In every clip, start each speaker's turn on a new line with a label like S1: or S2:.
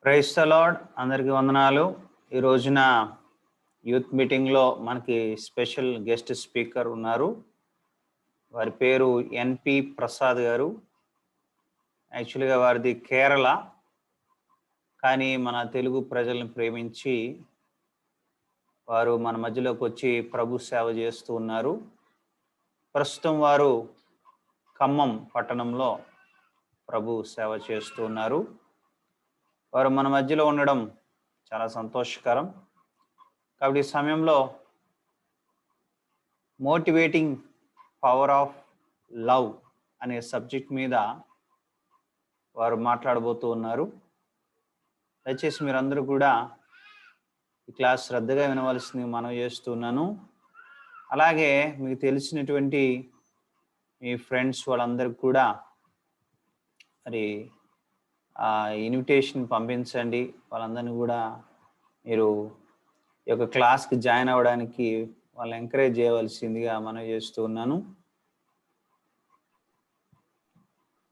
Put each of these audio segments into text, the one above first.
S1: Praise the lord, అందరికీ వందనాలు. ఈ రోజున యూత్ మీటింగ్లో మనకి స్పెషల్ గెస్ట్ స్పీకర్ ఉన్నారు. వారి పేరు ఎన్పి ప్రసాద్ గారు. యాక్చువల్గా వారిది కేరళ, కానీ మన తెలుగు ప్రజలను ప్రేమించి వారు మన మధ్యలోకి వచ్చి ప్రభు సేవ చేస్తూ ఉన్నారు. ప్రస్తుతం వారు ఖమ్మం పట్టణంలో ప్రభు సేవ చేస్తూ ఉన్నారు. వారు మన మధ్యలో ఉండడం చాలా సంతోషకరం. కాబట్టి ఈ సమయంలో మోటివేటింగ్ పవర్ ఆఫ్ లవ్ అనే సబ్జెక్ట్ మీద వారు మాట్లాడబోతూ ఉన్నారు. దయచేసి మీరందరూ కూడా ఈ క్లాస్ శ్రద్ధగా వినవలసింది మనవి చేస్తున్నాను. అలాగే మీకు తెలిసినటువంటి మీ ఫ్రెండ్స్ వాళ్ళందరికీ కూడా మరి ఇన్విటేషన్ పంపించండి. వాళ్ళందరినీ కూడా మీరు ఈ యొక్క క్లాస్కి జాయిన్ అవ్వడానికి వాళ్ళని ఎంకరేజ్ చేయవలసిందిగా మనవి చేస్తూ ఉన్నాను.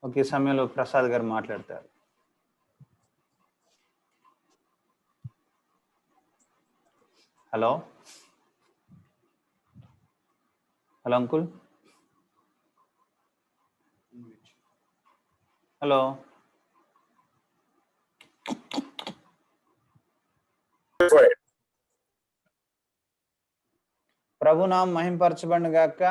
S1: ఒకే సమయంలో ప్రసాద్ గారు మాట్లాడతారు. Hello hello uncle. హలో. ప్రభునామం మహింపరచబడును గాక.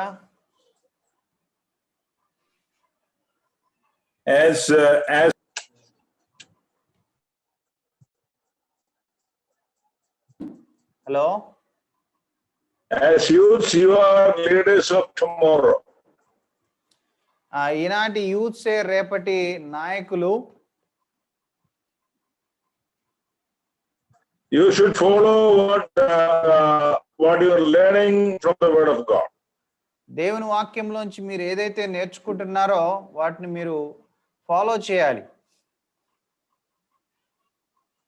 S1: Hello.
S2: As youths, you are leaders of tomorrow.
S1: ఈనాటి యూత్సే రేపటి నాయకులు.
S2: You should follow what you are learning from the word of God.
S1: దేవుని వాక్యంలోంచి మీరు ఏదైతే నేర్చుకుంటున్నారో వాటిని మీరు ఫాలో చేయాలి.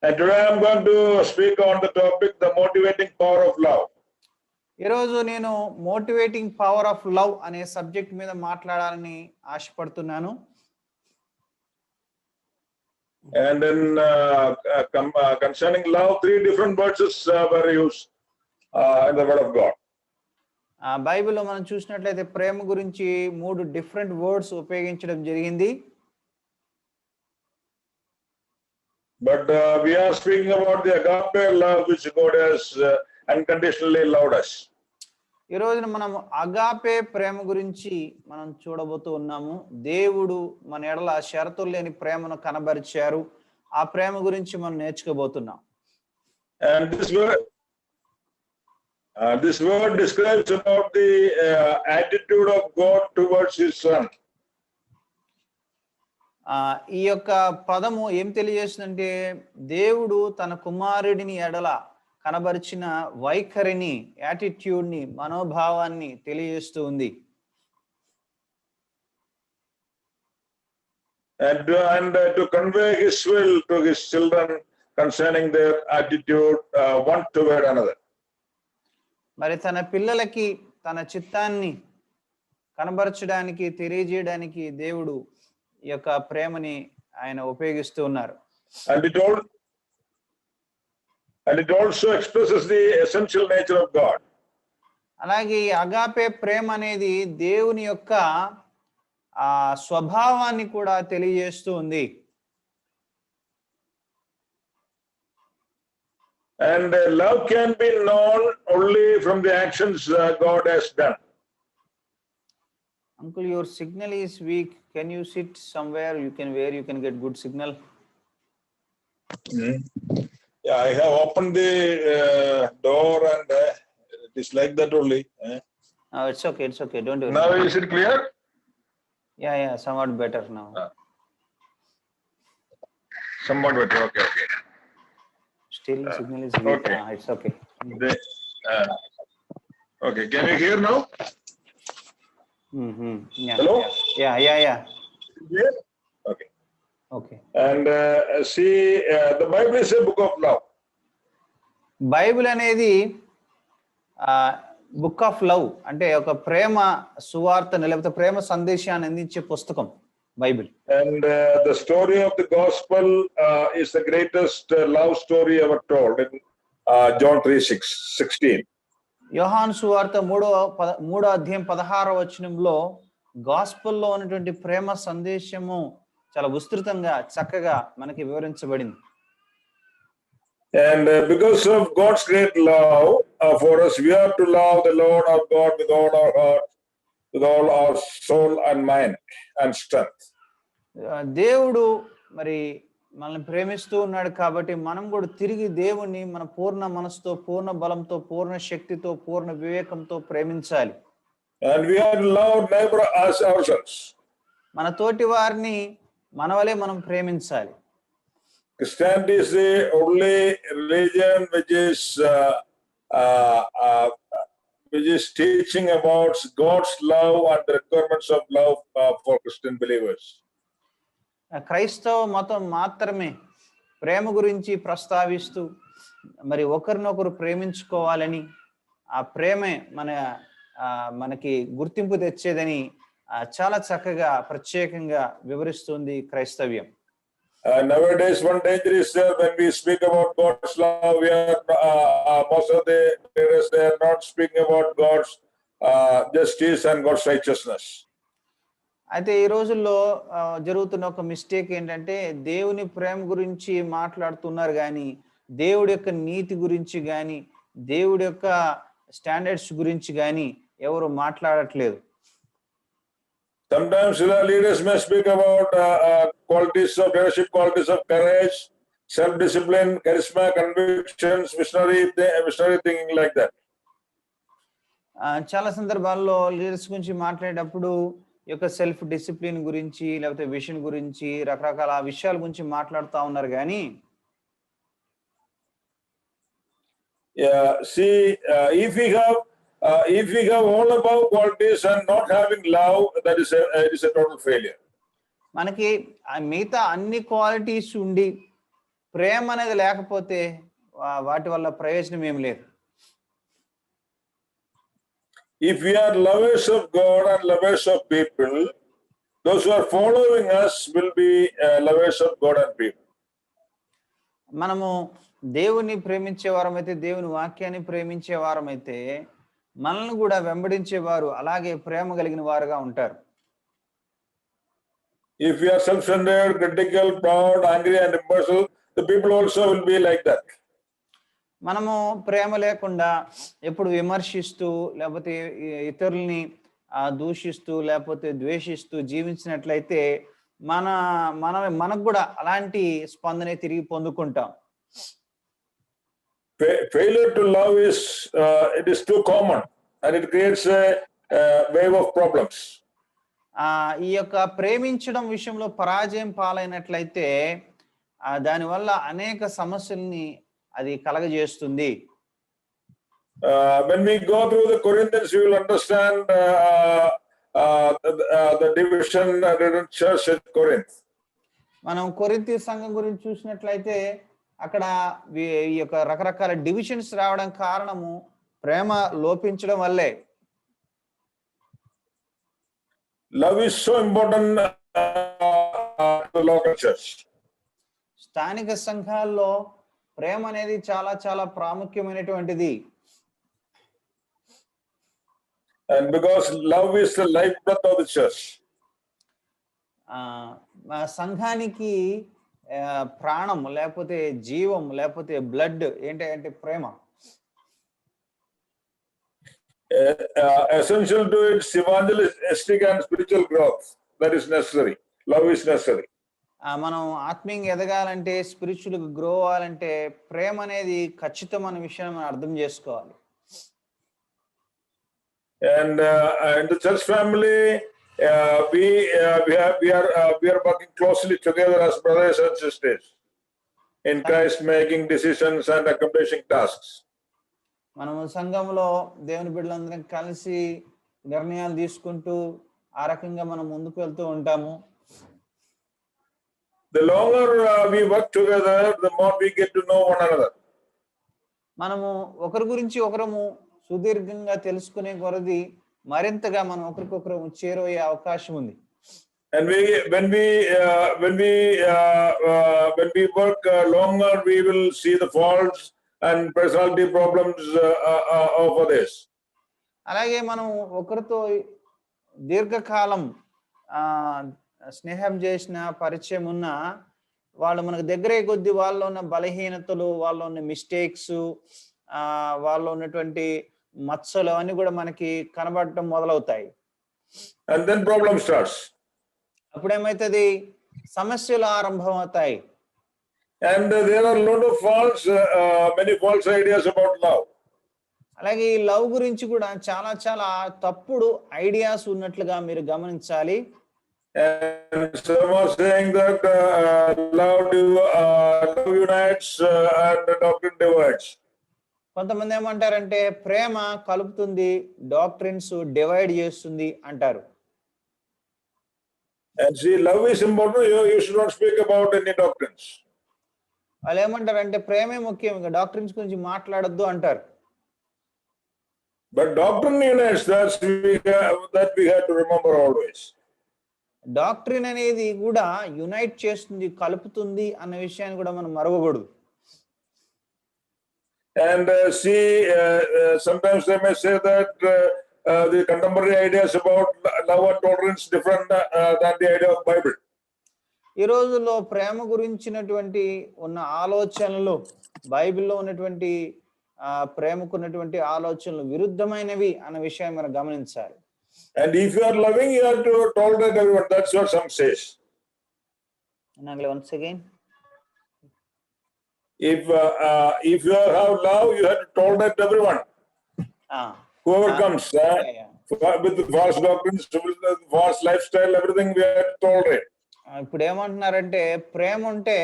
S2: And today I am going to speak on the topic, the motivating power of love.
S1: ఈరోజు నేను మోటివేటింగ్ పవర్ ఆఫ్ లవ్ అనే subject మీద మాట్లాడాలని ఆశపడుతున్నాను.
S2: And then concerning love, 3 different verses were used in the word of God.
S1: బైబిల్లో మనం చూసినట్లయితే ప్రేమ గురించి 3 డిఫరెంట్ వర్డ్స్ ఉపయోగించడం జరిగింది.
S2: But we are speaking about the agape love which God has unconditionally loved us.
S1: ఈ రోజున మనం అగాపే ప్రేమ గురించి మనం చూడబోతూ ఉన్నాము. దేవుడు మన ఎడల షరతులు లేని ప్రేమను కనబరిచారు. ఆ ప్రేమ గురించి మనం నేర్చుకోబోతున్నాం.
S2: And this word describes about the attitude of God towards his son.
S1: ఈ యొక్క పదము ఏం తెలియజేస్తుందంటే దేవుడు తన కుమారుడిని ఎడల కనబరిచిన వైఖరిని, యాటిట్యూడ్ ని, మనోభావాన్ని తెలియజేస్తూ ఉంది.
S2: And to convey his will to his children concerning their attitude one toward another.
S1: మరి తన పిల్లలకి తన చిత్తాన్ని కనబరచడానికి, తెలియజేయడానికి దేవుడు ఈ యొక్క ప్రేమని ఆయన ఉపయోగిస్తూ ఉన్నారు.
S2: And it also expresses the essential nature of God.
S1: అలాగే ఈ అగాపే ప్రేమ అనేది దేవుని యొక్క స్వభావాన్ని కూడా తెలియజేస్తూ ఉంది.
S2: And love can be known only from the actions God has done.
S1: Uncle, your signal is weak. Can you sit somewhere where you can get good signal?
S2: Yeah, I have opened the door and it is like that only.
S1: No, it's okay. Don't do it.
S2: Now is it clear?
S1: Yeah, somewhat better now.
S2: Somewhat better. Okay.
S1: Still signal is weak.
S2: Okay.
S1: It's okay.
S2: Okay, can you hear now?
S1: Yeah.
S2: Hello?
S1: Yeah.
S2: Yeah. Okay. And see, the Bible is a book of love.
S1: Bible అనేది book of love అంటే ఒక ప్రేమ సువార్తను లేకపోతే ప్రేమ సందేశాన్ని అందించే పుస్తకం. Bible.
S2: And the story of the gospel is the greatest love story ever told in John 3:16.
S1: యోహాను సువార్త 3వ అధ్యాయం 16వ వచనంలో గాస్పెల్లో ఉన్నటువంటి ప్రేమ సందేశము చాలా విస్తృతంగా చక్కగా మనకి వివరించబడింది.
S2: And because of God's great love for us, we are to love the Lord our God with all our heart, with all our soul and mind and strength.
S1: దేవుడు మరి మనల్ని ప్రేమిస్తూ ఉన్నాడు కాబట్టి మనం కూడా తిరిగి దేవుణ్ణి మన పూర్ణ మనసుతో, పూర్ణ బలంతో, పూర్ణ శక్తితో, పూర్ణ వివేకంతో ప్రేమించాలి.
S2: And we are to love neighbor as ourselves.
S1: మన తోటి వారిని మన వలె మనం ప్రేమించాలి.
S2: Christianity is the only religion which is teaching about God's love and the requirements of love for Christian believers.
S1: క్రైస్తవ మతం మాత్రమే ప్రేమ గురించి ప్రస్తావిస్తూ మరి ఒకరినొకరు ప్రేమించుకోవాలని, ఆ ప్రేమే మనకి గుర్తింపు తెచ్చేదని చాలా చక్కగా ప్రత్యేకంగా వివరిస్తుంది క్రైస్తవ్యం.
S2: Nowadays, one danger is when we speak about God's love, we are most of the leaders, they are not speaking about God's justice and God's righteousness.
S1: అయితే ఈ రోజుల్లో జరుగుతున్న ఒక మిస్టేక్ ఏంటంటే దేవుని ప్రేమ గురించి మాట్లాడుతున్నారు కానీ దేవుడి యొక్క నీతి గురించి కానీ దేవుడి యొక్క స్టాండర్డ్స్ గురించి కానీ ఎవరు మాట్లాడట్లేదు.
S2: Sometimes leaders may speak about qualities of leadership, qualities of courage, self-discipline, charisma, convictions, missionary thinking like that.
S1: చాలా సందర్భాల్లో లీడర్స్ గురించి మాట్లాడేటప్పుడు ఈ యొక్క సెల్ఫ్ డిసిప్లిన్ గురించి లేకపోతే విషన్ గురించి రకరకాల విషయాల గురించి మాట్లాడుతూ ఉన్నారు కానీ
S2: if we have all above qualities and not having love, that is a total failure.
S1: మనకి మిగతా అన్ని క్వాలిటీస్ ఉండి ప్రేమ అనేది లేకపోతే వాటి వల్ల ప్రయోజనం ఏం లేదు.
S2: If we are lovers of God and lovers of people, those who are following us will be lovers of God and people.
S1: మనము దేవుని ప్రేమించే వారమైతే, దేవుని వాక్యాన్ని ప్రేమించే వారమైతే మనల్ని కూడా వెంబడించేవారు అలాగే ప్రేమ కలిగిన వారుగా ఉంటారు.
S2: If we are self-centered, critical, proud, angry and impartial, the people also will be like that.
S1: మనము ప్రేమ లేకుండా ఎప్పుడు విమర్శిస్తూ లేకపోతే ఇతరుల్ని దూషిస్తూ లేకపోతే ద్వేషిస్తూ జీవించినట్లయితే మనకు కూడా అలాంటి స్పందనే తిరిగి పొందుకుంటాం.
S2: Failure to love it is too common and it creates a wave of problems.
S1: ఈ యొక్క ప్రేమించడం విషయంలో పరాజయం పాలైనట్లయితే దానివల్ల అనేక సమస్యల్ని అది కలగజేస్తుంది.
S2: When we go through the Corinthians, we will understand the division in church at Corinth.
S1: మనం కొరింథీ సంఘం గురించి చూసినట్లయితే అక్కడ ఈ యొక్క రకరకాల డివిజన్స్ రావడం కారణము ప్రేమ లోపించడం వల్లే.
S2: Love is so important to the local church.
S1: స్థానిక సంఘాల్లో ప్రేమ అనేది చాలా చాలా ప్రాముఖ్యమైనటువంటిది.
S2: And because love is the lifeblood of the church.
S1: సంఘానికి ప్రాణం లేకపోతే జీవం లేకపోతే బ్లడ్ ఏంటంటే ప్రేమ.
S2: Essential to its evangelistic and spiritual growth, that is necessary. Love is necessary.
S1: మనం ఆత్మీయంగా ఎదగాలంటే, స్పిరిచువల్ గ్రో అవ్వాలంటే ప్రేమ అనేది ఖచ్చితమైన విషయం మనం అర్థం చేసుకోవాలి.
S2: And in the church family, we are working closely together as brothers and sisters in Christ, making decisions and accomplishing tasks.
S1: మనము సంఘంలో దేవుని బిడ్డలందరం కలిసి నిర్ణయాలు తీసుకుంటూ ఆ రకంగా మనం ముందుకు వెళ్తూ ఉంటాము.
S2: The longer we work together, the more we get to know one another.
S1: మనము ఒకరి గురించి ఒకరము సుదీర్ఘంగా తెలుసుకునే కొరది మరింతగా మనం ఒకరికొకరు చేరయ్యే అవకాశం ఉంది.
S2: And when we work longer, we will see the faults and personality problems of others.
S1: అలాగే మనం ఒకరితో దీర్ఘకాలం స్నేహం చేసిన పరిచయం ఉన్న వాళ్ళు మనకు దగ్గరే కొద్ది వాళ్ళలో ఉన్న బలహీనతలు, వాళ్ళలో ఉన్న మిస్టేక్స్, వాళ్ళలో ఉన్నటువంటి మచ్చలు అవన్నీ కూడా మనకి కనబడటం మొదలవుతాయి.
S2: And then problem starts.
S1: అప్పుడేమైతుంది, సమస్యలు ఆరంభం అవుతాయి.
S2: And there are a lot of many false ideas about love.
S1: అలాగే ఈ లవ్ గురించి కూడా చాలా చాలా తప్పుడు ఐడియాస్ ఉన్నట్లుగా మీరు గమనించాలి.
S2: And some are saying that love unites and doctrine divides.
S1: కొంతమంది ఏమంటారంటే ప్రేమ కలుపుతుంది, డాక్ట్రిన్స్ డివైడ్ చేస్తుంది అంటారు.
S2: And see, love is important. You should not speak about any doctrines.
S1: వాళ్ళు ఏమంటారంటే ప్రేమే ముఖ్యం, ఇంకా డాక్ట్రిన్స్ గురించి మాట్లాడొద్దు అంటారు.
S2: But doctrine unites, that we have to remember always.
S1: Doctrine అనేది కూడా యునైట్ చేస్తుంది, కలుపుతుంది అన్న విషయాన్ని కూడా మనం మరవకూడదు.
S2: And sometimes they may say that the contemporary ideas about love and tolerance different than the idea of Bible.
S1: ఈ రోజుల్లో ప్రేమ గురించినటువంటి ఉన్న ఆలోచనలు బైబిల్లో ఉన్నటువంటి ప్రేమకున్నటువంటి ఆలోచనలు విరుద్ధమైనవి అన్న విషయాన్ని మనం గమనించాలి.
S2: And if you are loving, you have to tolerate everyone. That's what some says.
S1: Once again,
S2: if you have love, you have to tolerate everyone. Whoever comes with the false doctrines, with the false lifestyle, everything we have to tolerate.
S1: ఇప్పుడు ఏమంటున్నారంటే ప్రేమ ఉంటే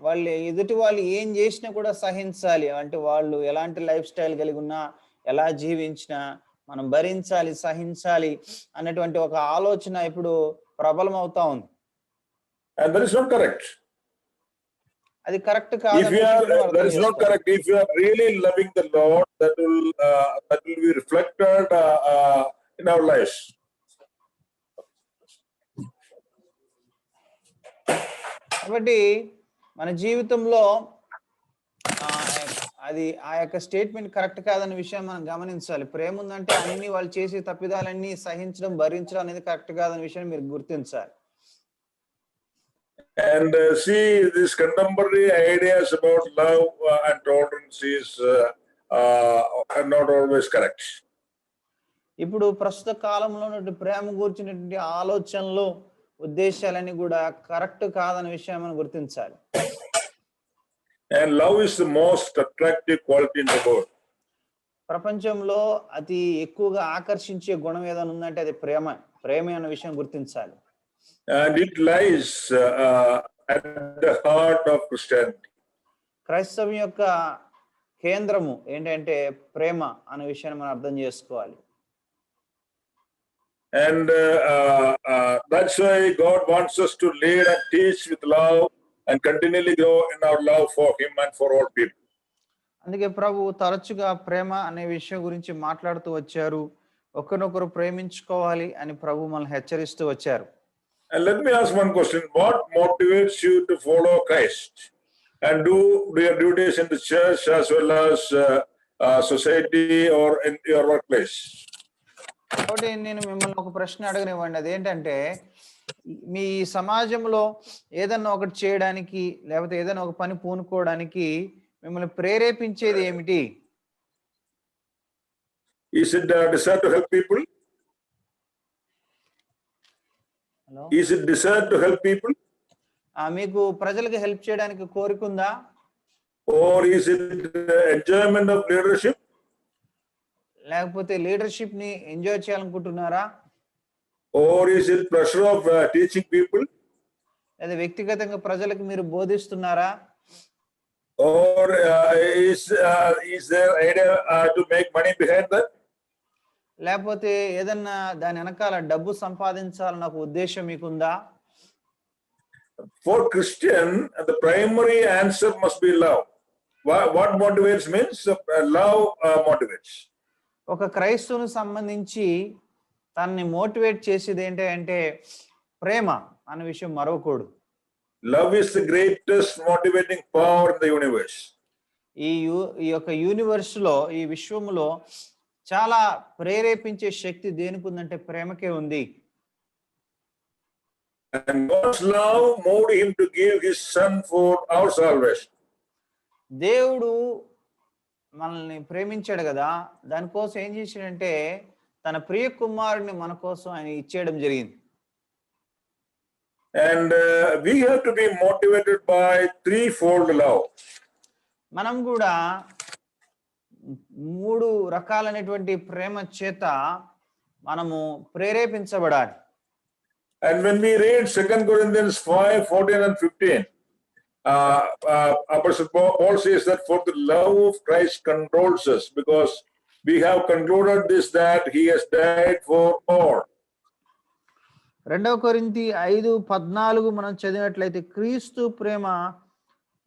S1: వాళ్ళు ఎదుటి వాళ్ళు ఏం చేసినా కూడా సహించాలి. అంటే వాళ్ళు ఎలాంటి లైఫ్ స్టైల్ కలిగి ఉన్నా, ఎలా జీవించినా మనం భరించాలి, సహించాలి అన్నటువంటి ఒక ఆలోచన ఇప్పుడు ప్రబలం అవుతా ఉంది.
S2: And that is not correct.
S1: అది కరెక్ట్ కాదు.
S2: That is not correct. If you are really loving the Lord, that will be reflected in our lives.
S1: కాబట్టి మన జీవితంలో అది ఆ యొక్క స్టేట్మెంట్ కరెక్ట్ కాదన్న విషయం మనం గమనించాలి. ప్రేమ ఉందంటే అన్ని వాళ్ళు చేసే తప్పిదాలన్నీ సహించడం, భరించడం అనేది కరెక్ట్ కాదన్న విషయాన్ని మీరు గుర్తించాలి.
S2: And see, these contemporary ideas about love and tolerance is not always correct.
S1: ఇప్పుడు ప్రస్తుత కాలంలో ఉన్నటువంటి ప్రేమ గురించినటువంటి ఆలోచనలు, ఉద్దేశాలన్నీ కూడా కరెక్ట్ కాదన్న విషయం మనం గుర్తించాలి.
S2: And love is the most attractive quality in the world.
S1: ప్రపంచంలో అతి ఎక్కువగా ఆకర్షించే గుణం ఏదైనా ఉందంటే అది ప్రేమే అన్న విషయం గుర్తించాలి.
S2: And it lies at the heart of Christianity.
S1: క్రైస్తవం యొక్క కేంద్రము ఏంటంటే ప్రేమ అనే విషయాన్ని మనం అర్థం చేసుకోవాలి.
S2: And that's why God wants us to lead and teach with love and continually grow in our love for Him and for all people.
S1: అందుకే ప్రభు తరచుగా ప్రేమ అనే విషయం గురించి మాట్లాడుతూ వచ్చారు. ఒకరినొకరు ప్రేమించుకోవాలి అని ప్రభు మనల్ని హెచ్చరిస్తూ వచ్చారు.
S2: And let me ask one question. What motivates you to follow Christ and do your duties in the church as well as society or in your workplace?
S1: కాబట్టి నేను మిమ్మల్ని ఒక ప్రశ్న అడగనివ్వండి. అదేంటంటే మీ సమాజంలో ఏదన్నా ఒకటి చేయడానికి లేకపోతే ఏదైనా ఒక పని పూనుకోవడానికి మిమ్మల్ని ప్రేరేపించేది ఏమిటి?
S2: Is it a desire to help people? Is it desire to help people?
S1: మీకు ప్రజలకు హెల్ప్ చేయడానికి కోరిక ఉందా?
S2: Or is it enjoyment of leadership?
S1: లేకపోతే లీడర్షిప్ ని ఎంజాయ్ చేయాలనుకుంటున్నారా?
S2: Or is it pleasure of teaching people?
S1: లేదా వ్యక్తిగతంగా ప్రజలకు మీరు బోధిస్తున్నారా?
S2: Or is there idea to make money behind that?
S1: లేకపోతే ఏదన్నా దాని వెనకాల డబ్బు సంపాదించాలన్న ఒక ఉద్దేశం మీకుందా?
S2: For Christian, the primary answer must be love. What motivates means love motivates.
S1: ఒక క్రైస్తవునికి సంబంధించి తనని మోటివేట్ చేసేది ఏంటంటే ప్రేమ. అన్న విషయం మరవకూడదు.
S2: Love is the greatest motivating power in the universe.
S1: ఈ యొక్క యూనివర్స్ లో, ఈ విశ్వములో చాలా ప్రేరేపించే శక్తి దేనికి ఉందంటే ప్రేమకే ఉంది.
S2: And God's love moved him to give his son for our salvation.
S1: దేవుడు మనల్ని ప్రేమించాడు కదా, దానికోసం ఏం చేశాడంటే తన ప్రియ కుమారుడిని మన కోసం ఆయన ఇచ్చేయడం జరిగింది.
S2: And we have to be motivated by threefold love.
S1: మనం కూడా 3 రకాలైనటువంటి ప్రేమ చేత మనము ప్రేరేపించబడాలి.
S2: And when we read 2 Corinthians 5:14 and 15, Apostle Paul says that for the love of Christ controls us, because we have concluded this, that he has died for all.
S1: 2 కొరింథీ 5:14 మనం చదివినట్లయితే, క్రీస్తు ప్రేమ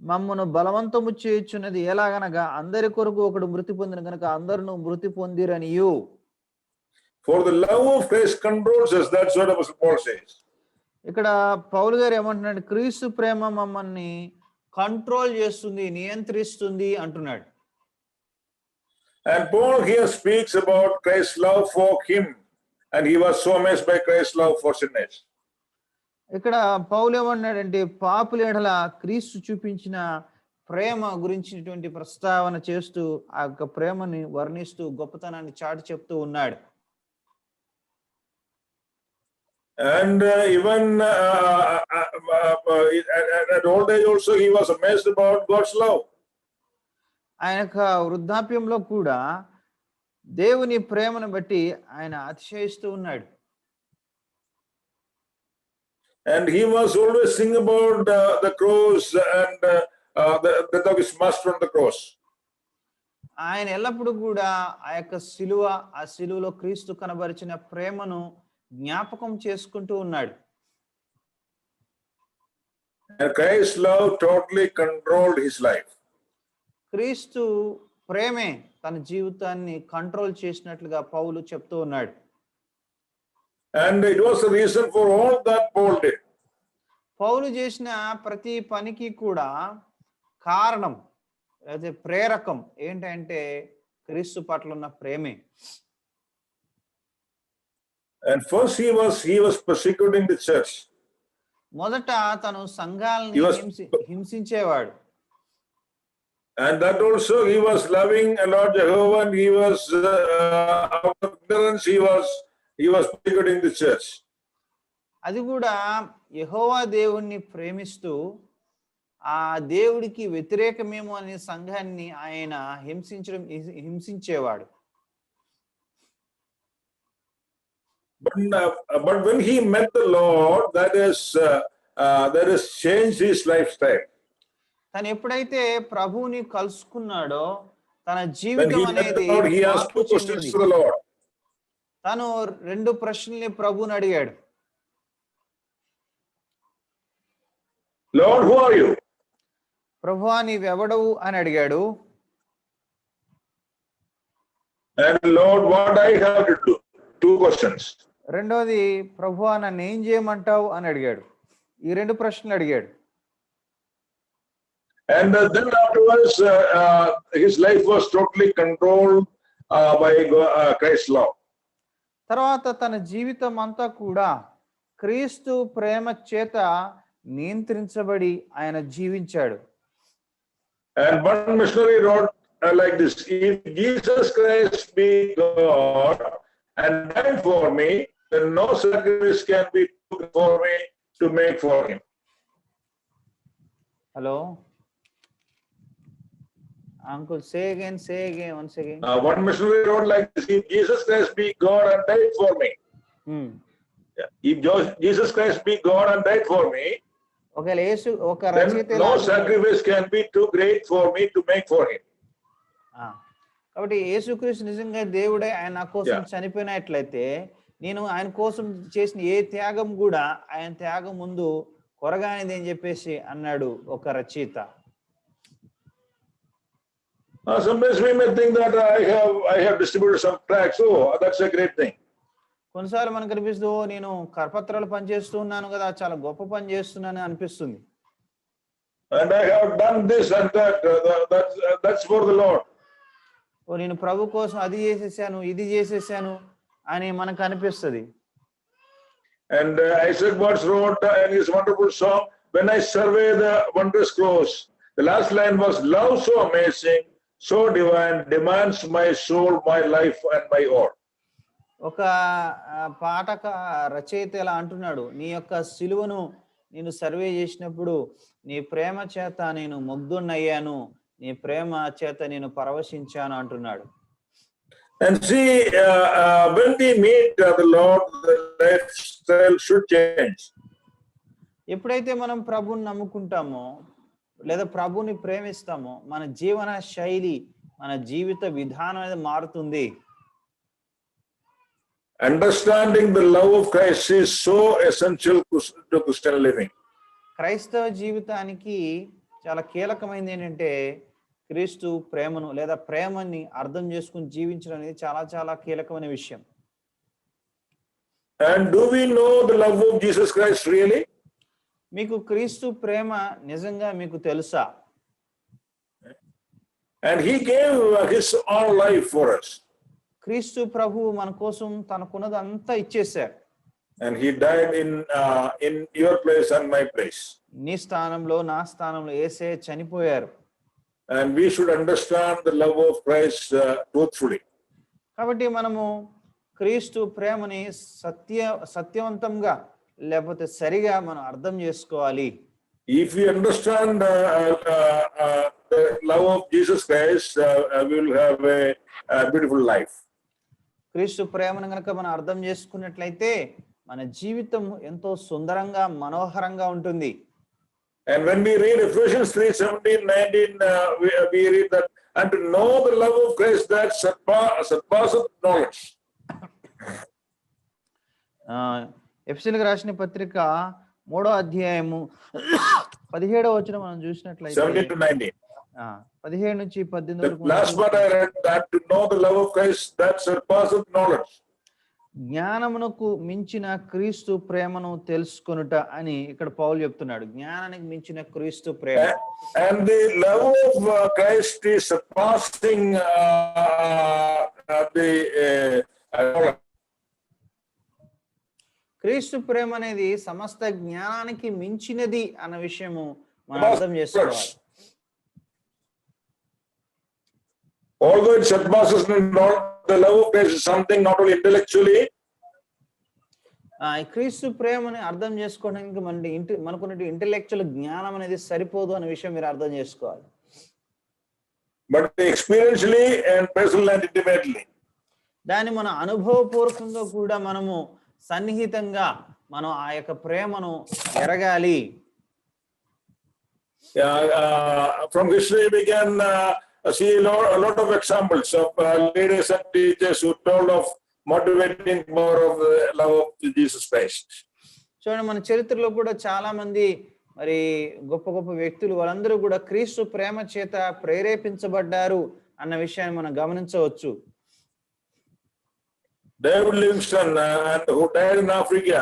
S1: మమ్మను బలవంతము చేయుచున్నది, ఎలాగనగా అందరి కొరకు ఒకడు మృతి పొందిన కనుక అందరూ మృతి పొందిరనియు.
S2: For the love of Christ controls us, that's what Apostle Paul says.
S1: ఇక్కడ పౌలు గారు ఏమంటున్నాడు, క్రీస్తు ప్రేమ మమ్మల్ని కంట్రోల్ చేస్తుంది, నియంత్రిస్తుంది అంటున్నాడు.
S2: And Paul here speaks about Christ's love for him, and he was so amazed by Christ's love for sinners.
S1: ఇక్కడ పౌలు ఏమన్నాడంటే, పాపుల ఎడల క్రీస్తు చూపించిన ప్రేమ గురించినటువంటి ప్రస్తావన చేస్తూ ఆ యొక్క ప్రేమని వర్ణిస్తూ గొప్పతనాన్ని చాటి చెప్తూ ఉన్నాడు.
S2: And even at old age also he was amazed about God's love.
S1: ఆయన యొక్క వృద్ధాప్యంలో కూడా దేవుని ప్రేమను బట్టి ఆయన అతిశయిస్తూ ఉన్నాడు.
S2: And he was always sing about the cross and the death of his master on the cross.
S1: ఆయన ఎల్లప్పుడూ కూడా ఆ యొక్క సిలువ, ఆ సిలువలో క్రీస్తు కనబరిచిన ప్రేమను జ్ఞాపకం చేసుకుంటూ ఉన్నాడు.
S2: And Christ's love totally controlled his life.
S1: క్రీస్తు ప్రేమే తన జీవితాన్ని కంట్రోల్ చేసినట్లుగా పౌలు చెప్తూ ఉన్నాడు.
S2: And it was the reason for all that Paul did.
S1: పౌలు చేసిన ప్రతి పనికి కూడా కారణం, అదే ప్రేరకం ఏంటంటే క్రీస్తు పట్ల ఉన్న ప్రేమే.
S2: And first he was persecuting the church.
S1: మొదట తను సంఘాలని హింసించేవాడు.
S2: And that also he was loving Lord Jehovah, and he was out of ignorance he was persecuting the church.
S1: అది కూడా యెహోవా దేవుణ్ణి ప్రేమిస్తూ ఆ దేవుడికి వ్యతిరేకమేమో అనే సంఘాన్ని ఆయన హింసించేవాడు.
S2: But when he met the Lord, that is changed his lifestyle.
S1: తను ఎప్పుడైతే ప్రభువుని కలుసుకున్నాడో తన
S2: When
S1: జీవితం
S2: he met the
S1: అనేది
S2: Lord, he asked 2 questions to the Lord.
S1: తను 2 ప్రశ్నల్ని ప్రభువుని అడిగాడు.
S2: Lord, who are you?
S1: ప్రభువా నీవెవడవు అని అడిగాడు.
S2: And Lord, what I have to do? 2 questions.
S1: రెండోది, ప్రభువా నన్ను ఏం చేయమంటావు అని అడిగాడు. ఈ 2 ప్రశ్నలు అడిగాడు.
S2: And then afterwards, his life was totally controlled by Christ's love.
S1: తర్వాత తన జీవితం అంతా కూడా క్రీస్తు ప్రేమ చేత నియంత్రించబడి ఆయన జీవించాడు.
S2: And one missionary wrote like this: if Jesus Christ be God and died for me, then no sacrifice can be took for me to make for him.
S1: Hello? Uncle, say again, once again.
S2: One missionary wrote like this: if Jesus Christ be God and died for me. If Jesus Christ be God and died for me,
S1: ఒకవేళ యేసు ఒక
S2: then
S1: రచయిత
S2: no sacrifice can be too great for me to make for him.
S1: కాబట్టి యేసుక్రీస్తు నిజంగా దేవుడే ఆయన నా కోసం చనిపోయినట్లయితే నేను ఆయన కోసం చేసిన ఏ త్యాగం కూడా ఆయన త్యాగం ముందు కొరగానిది అని చెప్పేసి అన్నాడు ఒక రచయిత.
S2: Sometimes we may think that I have distributed some tracts. Oh, that's a great thing.
S1: కొన్నిసార్లు మనకు అనిపిస్తూ నేను కరపత్రాలు పని చేస్తూ ఉన్నాను కదా, చాలా గొప్ప పని చేస్తున్నాను అనిపిస్తుంది.
S2: And I have done this and that. That's for the Lord.
S1: నేను ప్రభు కోసం అది చేసేసాను, ఇది చేసేసాను అని మనకు అనిపిస్తుంది.
S2: And Isaac Watts wrote in his wonderful song, when I survey the wondrous close, the last line was, love so amazing, so divine, demands my soul, my life and my all.
S1: ఒక పాటక రచయిత ఇలా అంటున్నాడు, నీ యొక్క సిలువను నేను survey చేసినప్పుడు నీ ప్రేమ చేత నేను ముగ్ధున్నయ్యాను, నీ ప్రేమ చేత నేను పరవశించాను అంటున్నాడు.
S2: And see, when we meet the Lord, the lifestyle should change.
S1: ఎప్పుడైతే మనం ప్రభుని నమ్ముకుంటామో లేదా ప్రభుని ప్రేమిస్తామో మన జీవన శైలి, మన జీవిత విధానం అనేది మారుతుంది.
S2: Understanding the love of Christ is so essential to Christian living.
S1: క్రైస్తవ జీవితానికి చాలా కీలకమైనది ఏంటంటే క్రీస్తు ప్రేమను లేదా ప్రేమని అర్థం చేసుకుని జీవించడం అనేది చాలా చాలా కీలకమైన విషయం.
S2: And do we know the love of Jesus Christ really?
S1: మీకు క్రీస్తు ప్రేమ నిజంగా మీకు తెలుసా?
S2: And he gave his own life for us.
S1: క్రీస్తు ప్రభువు మన కోసం తనకున్నది అంతా ఇచ్చేశారు.
S2: And he died in your place and my place.
S1: నీ స్థానంలో నా స్థానంలో యేసే చనిపోయారు.
S2: And we should understand the love of Christ truthfully.
S1: కాబట్టి మనము క్రీస్తు ప్రేమని సత్యవంతంగా లేకపోతే సరిగా మనం అర్థం చేసుకోవాలి.
S2: If we understand the love of Jesus Christ, we will have a beautiful life.
S1: క్రీస్తు ప్రేమను గనక మనం అర్థం చేసుకున్నట్లయితే మన జీవితం ఎంతో సుందరంగా మనోహరంగా ఉంటుంది.
S2: And when we read Ephesians 3:17-19, we read that, and to know the love of Christ that surpasseth knowledge.
S1: ఎఫెసీయులకు రాసిన పత్రిక 3వ అధ్యాయము 17వ వచనం మనం చూసినట్లయితే
S2: 17-19.
S1: 17 నుంచి 18
S2: The
S1: వరకు
S2: last part I read that to know the love of Christ that surpasseth knowledge.
S1: జ్ఞానమునకు మించిన క్రీస్తు ప్రేమను తెలుసుకొనుట అని ఇక్కడ పౌలు చెప్తున్నాడు. జ్ఞానానికి మించిన క్రీస్తు ప్రేమ.
S2: And the love of Christ is surpassing
S1: క్రీస్తు ప్రేమ అనేది సమస్త జ్ఞానానికి మించినది అన్న విషయము మనం అర్థం చేసుకోవాలి.
S2: Although it surpasses the love of Christ is something not only intellectually.
S1: క్రీస్తు ప్రేమని అర్థం చేసుకోవడానికి మనకున్న ఇంటెలెక్చువల్ జ్ఞానం అనేది సరిపోదు అనే విషయం మీరు అర్థం చేసుకోవాలి.
S2: But experientially and personally and intimately.
S1: దాన్ని మన అనుభవపూర్వకంగా కూడా మనము సన్నిహితంగా మనం ఆ యొక్క ప్రేమను ఎరగాలి.
S2: From history we can see a lot of examples of leaders and teachers who told of motivating power of the love of Jesus Christ.
S1: చూడండి, మన చరిత్రలో కూడా చాలా మంది మరి గొప్ప గొప్ప వ్యక్తులు వాళ్ళందరూ కూడా క్రీస్తు ప్రేమ చేత ప్రేరేపించబడ్డారు అన్న విషయాన్ని మనం గమనించవచ్చు.
S2: David Livingstone, who died in Africa,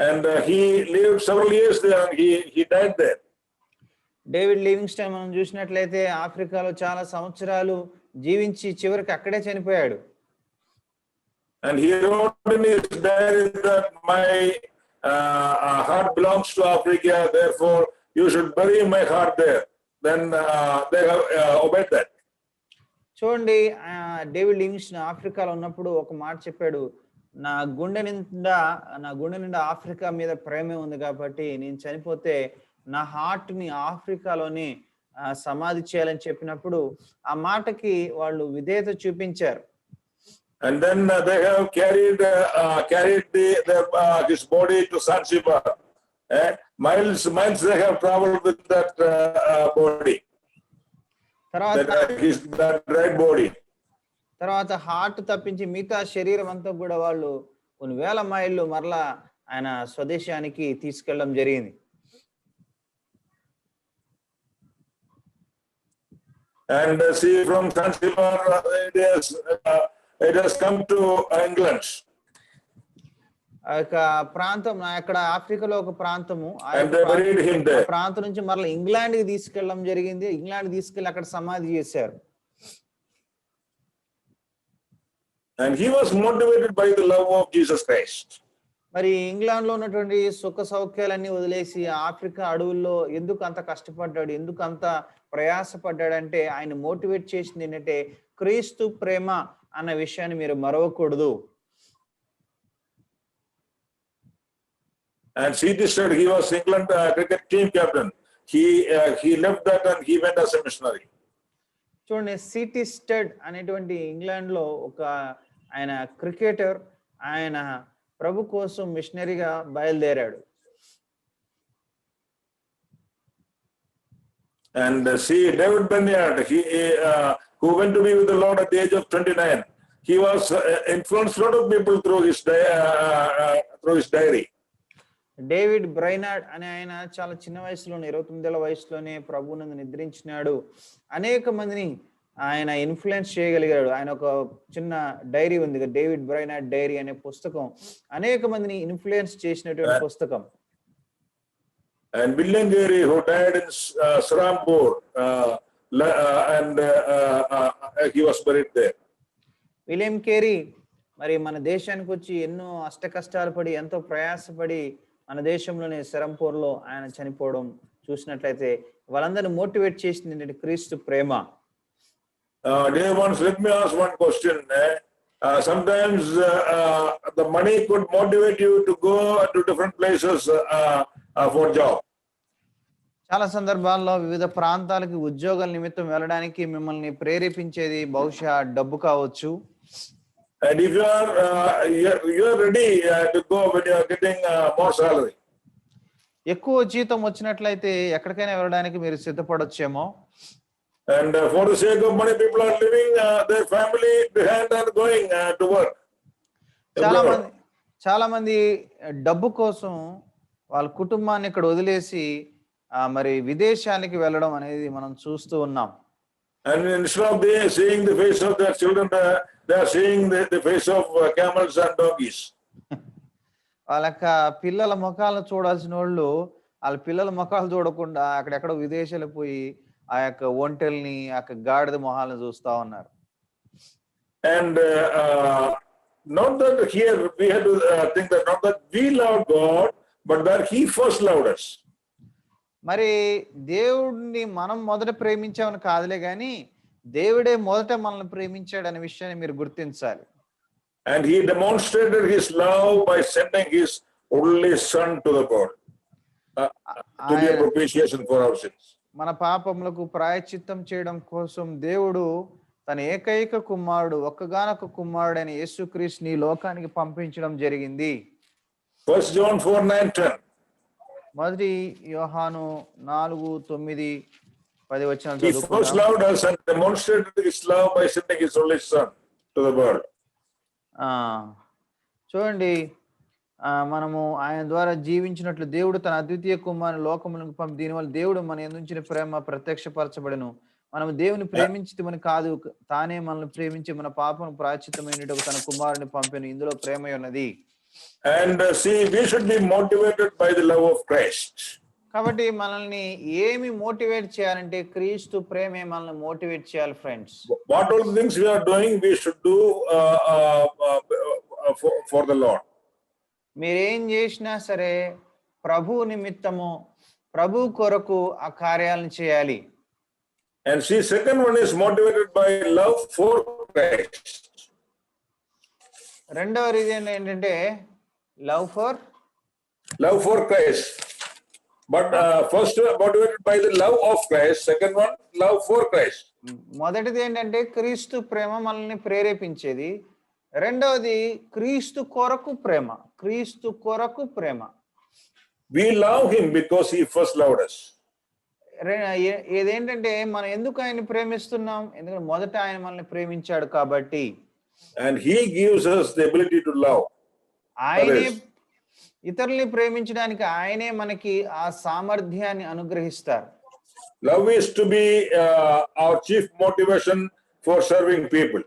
S2: and he lived several years there, and he died there.
S1: David Livingstone మనం చూసినట్లయితే ఆఫ్రికాలో చాలా సంవత్సరాలు జీవించి చివరికి అక్కడే చనిపోయాడు.
S2: And he wrote in his diary that my heart belongs to Africa, therefore you should bury my heart there. Then they have obeyed that.
S1: చూడండి, డేవిడ్ లివింగ్స్టన్ ఆఫ్రికాలో ఉన్నప్పుడు ఒక మాట చెప్పాడు, నా గుండె నిండా ఆఫ్రికా మీద ప్రేమే ఉంది కాబట్టి నేను చనిపోతే నా హార్ట్ ని ఆఫ్రికాలోని సమాధి చేయాలని చెప్పినప్పుడు ఆ మాటకి వాళ్ళు విధేయత చూపించారు.
S2: And then they have carried his body to Zanzibar. Miles they have traveled with that body. That right body.
S1: తర్వాత హార్ట్ తప్పించి మిగతా శరీరం అంతా కూడా వాళ్ళు కొన్ని వేల మైళ్ళు మరలా ఆయన స్వదేశానికి తీసుకెళ్ళడం జరిగింది.
S2: And see, from Zanzibar it has come to England.
S1: ఆ యొక్క ప్రాంతం అక్కడ ఆఫ్రికాలో ఒక ప్రాంతము, ఆ
S2: and
S1: యొక్క
S2: they buried him
S1: ఆ
S2: there.
S1: ప్రాంతం నుంచి మరలా ఇంగ్లాండ్కి తీసుకెళ్ళడం జరిగింది. ఇంగ్లాండ్ తీసుకెళ్ళి అక్కడ సమాధి చేశారు.
S2: And he was motivated by the love of Jesus Christ.
S1: మరి ఇంగ్లాండ్ లో ఉన్నటువంటి సుఖ సౌఖ్యాలన్నీ వదిలేసి ఆఫ్రికా అడవుల్లో ఎందుకు అంత కష్టపడ్డాడు, ఎందుకు అంత ప్రయాసపడ్డాడంటే ఆయన మోటివేట్ చేసింది ఏంటంటే క్రీస్తు ప్రేమ అన్న విషయాన్ని మీరు మరవకూడదు.
S2: And C.T. Studd, he was England cricket team captain. He left that and he went as a missionary.
S1: చూడండి, సిటీ స్టడ్ అనేటువంటి ఇంగ్లాండ్ లో ఒక ఆయన క్రికెటర్, ఆయన ప్రభు కోసం మిషనరీగా బయలుదేరాడు.
S2: And see David Benyard, who went to be with the Lord at the age of 29. He was influenced a lot of people through his diary.
S1: David Brainerd అనే ఆయన చాలా చిన్న వయసులోనే 29 ఏళ్ల వయసులోనే ప్రభువునందు నిద్రించినాడు. అనేక మందిని ఆయన ఇన్ఫ్లుయెన్స్ చేయగలిగాడు. ఆయన ఒక చిన్న డైరీ ఉంది, డేవిడ్ బ్రైనార్డ్ డైరీ అనే పుస్తకం, అనేక మందిని ఇన్ఫ్లుయెన్స్ చేసినటువంటి పుస్తకం.
S2: And William Carey, who died in Serampore, and he was buried there.
S1: William Carey మరి మన దేశానికి వచ్చి ఎన్నో అష్ట కష్టాలు పడి ఎంతో ప్రయాసపడి మన దేశంలోనే సెరంపూర్లో ఆయన చనిపోవడం చూసినట్లయితే వాళ్ళందరినీ మోటివేట్ చేసింది ఏంటంటే క్రీస్తు ప్రేమ.
S2: Dear ones, let me ask one question. Sometimes the money could motivate you to go to different places for job.
S1: చాలా సందర్భాల్లో వివిధ ప్రాంతాలకి ఉద్యోగాల నిమిత్తం వెళ్ళడానికి మిమ్మల్ని ప్రేరేపించేది బహుశా డబ్బు కావచ్చు.
S2: And if you are ready to go when you are getting more salary.
S1: ఎక్కువ జీతం వచ్చినట్లయితే ఎక్కడికైనా వెళ్ళడానికి మీరు సిద్ధపడొచ్చేమో.
S2: And for the sake of money, people are leaving their family behind and going to work.
S1: చాలా మంది డబ్బు కోసం వాళ్ళ కుటుంబాన్ని ఇక్కడ వదిలేసి మరి విదేశానికి వెళ్ళడం అనేది మనం చూస్తూ ఉన్నాం.
S2: And instead of they seeing the face of their children, they are seeing the face of camels and donkeys.
S1: వాళ్ళ పిల్లల ముఖాలను చూడాల్సిన వాళ్ళు వాళ్ళ పిల్లల ముఖాలు చూడకుండా అక్కడెక్కడ విదేశాలకు పోయి ఆ యొక్క ఒంటెల్ని ఆ యొక్క గాడిద మొహాలను చూస్తా ఉన్నారు.
S2: And not that here we have to think that not that we love God, but that He first loved us.
S1: మరి దేవుడిని మనం మొదట ప్రేమించామని కాదులే గాని దేవుడే మొదట మనల్ని ప్రేమించాడు అనే విషయాన్ని మీరు గుర్తించాలి.
S2: And He demonstrated His love by sending His only Son to the world to be a propitiation for our sins.
S1: మన పాపములకు ప్రాయశ్చిత్తం చేయడం కోసం దేవుడు తన ఏకైక కుమారుడు, ఒక్కగానొక్క కుమారుడైన యేసుక్రీస్తుని లోకానికి పంపించడం జరిగింది.
S2: 1 John 4:9-10.
S1: మొదటి యోహాను 4:9-10 వచనాలు
S2: He first loved us and demonstrated His love by sending His only Son to the world.
S1: చూడండి, మనము ఆయన ద్వారా జీవించినట్లు దేవుడు తన అద్వితీయ కుమారుని లోకములకు పంపి దీనివల్ల దేవుడు మన యందుంచిన ప్రేమ ప్రత్యక్షపరచబడెను. మనము దేవుని ప్రేమించమని కాదు, తానే మనల్ని ప్రేమించి మన పాపం ప్రాయశ్చిత్తమైనట్టుగా తన కుమారుని పంపెను. ఇందులో ప్రేమ ఉన్నది.
S2: And see, we should be motivated by the love of Christ.
S1: కాబట్టి మనల్ని ఏమి మోటివేట్ చేయాలంటే క్రీస్తు ప్రేమే మనల్ని మోటివేట్ చేయాలి friends.
S2: What all the things we are doing, we should do for the Lord.
S1: మీరేం చేసినా సరే ప్రభు నిమిత్తము, ప్రభు కొరకు ఆ కార్యాలను చేయాలి.
S2: And see, second one is motivated by love for Christ.
S1: రెండవ రీజన్ ఏంటంటే love for
S2: Christ. But first motivated by the love of Christ. Second one, love for Christ.
S1: మొదటిది ఏంటంటే క్రీస్తు ప్రేమ మనల్ని ప్రేరేపించేది. రెండవది క్రీస్తు కొరకు ప్రేమ.
S2: We love Him because He first loved us.
S1: ఏదేంటంటే మనం ఎందుకు ఆయన ప్రేమిస్తున్నాం? ఎందుకంటే మొదట ఆయన మనల్ని ప్రేమించాడు కాబట్టి.
S2: And He gives us the ability to love.
S1: ఆయనే ఇతరుల్ని ప్రేమించడానికి ఆయనే మనకి ఆ సామర్థ్యాన్ని అనుగ్రహిస్తారు.
S2: Love is to be our chief motivation for serving people.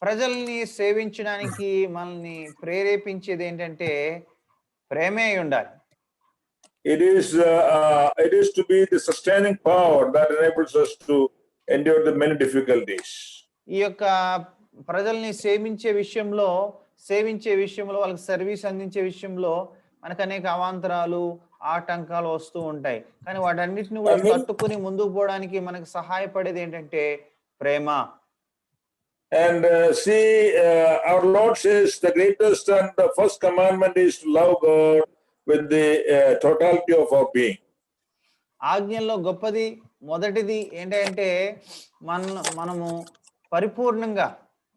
S1: ప్రజల్ని సేవించడానికి మనల్ని ప్రేరేపించేది ఏంటంటే ప్రేమే అయి ఉండాలి.
S2: It is to be the sustaining power that enables us to endure the many difficulties.
S1: ఈ యొక్క ప్రజల్ని సేవించే విషయంలో వాళ్ళకి సర్వీస్ అందించే విషయంలో మనకు అనేక అవాంతరాలు, ఆటంకాలు వస్తూ ఉంటాయి. కానీ వాటన్నిటిని కూడా తట్టుకుని ముందుకు పోవడానికి మనకు సహాయపడేది ఏంటంటే ప్రేమ.
S2: And our Lord says the greatest and the first commandment is to love God with the totality of our being.
S1: ఆజ్ఞల్లో గొప్పది మొదటిది ఏంటంటే మనము పరిపూర్ణంగా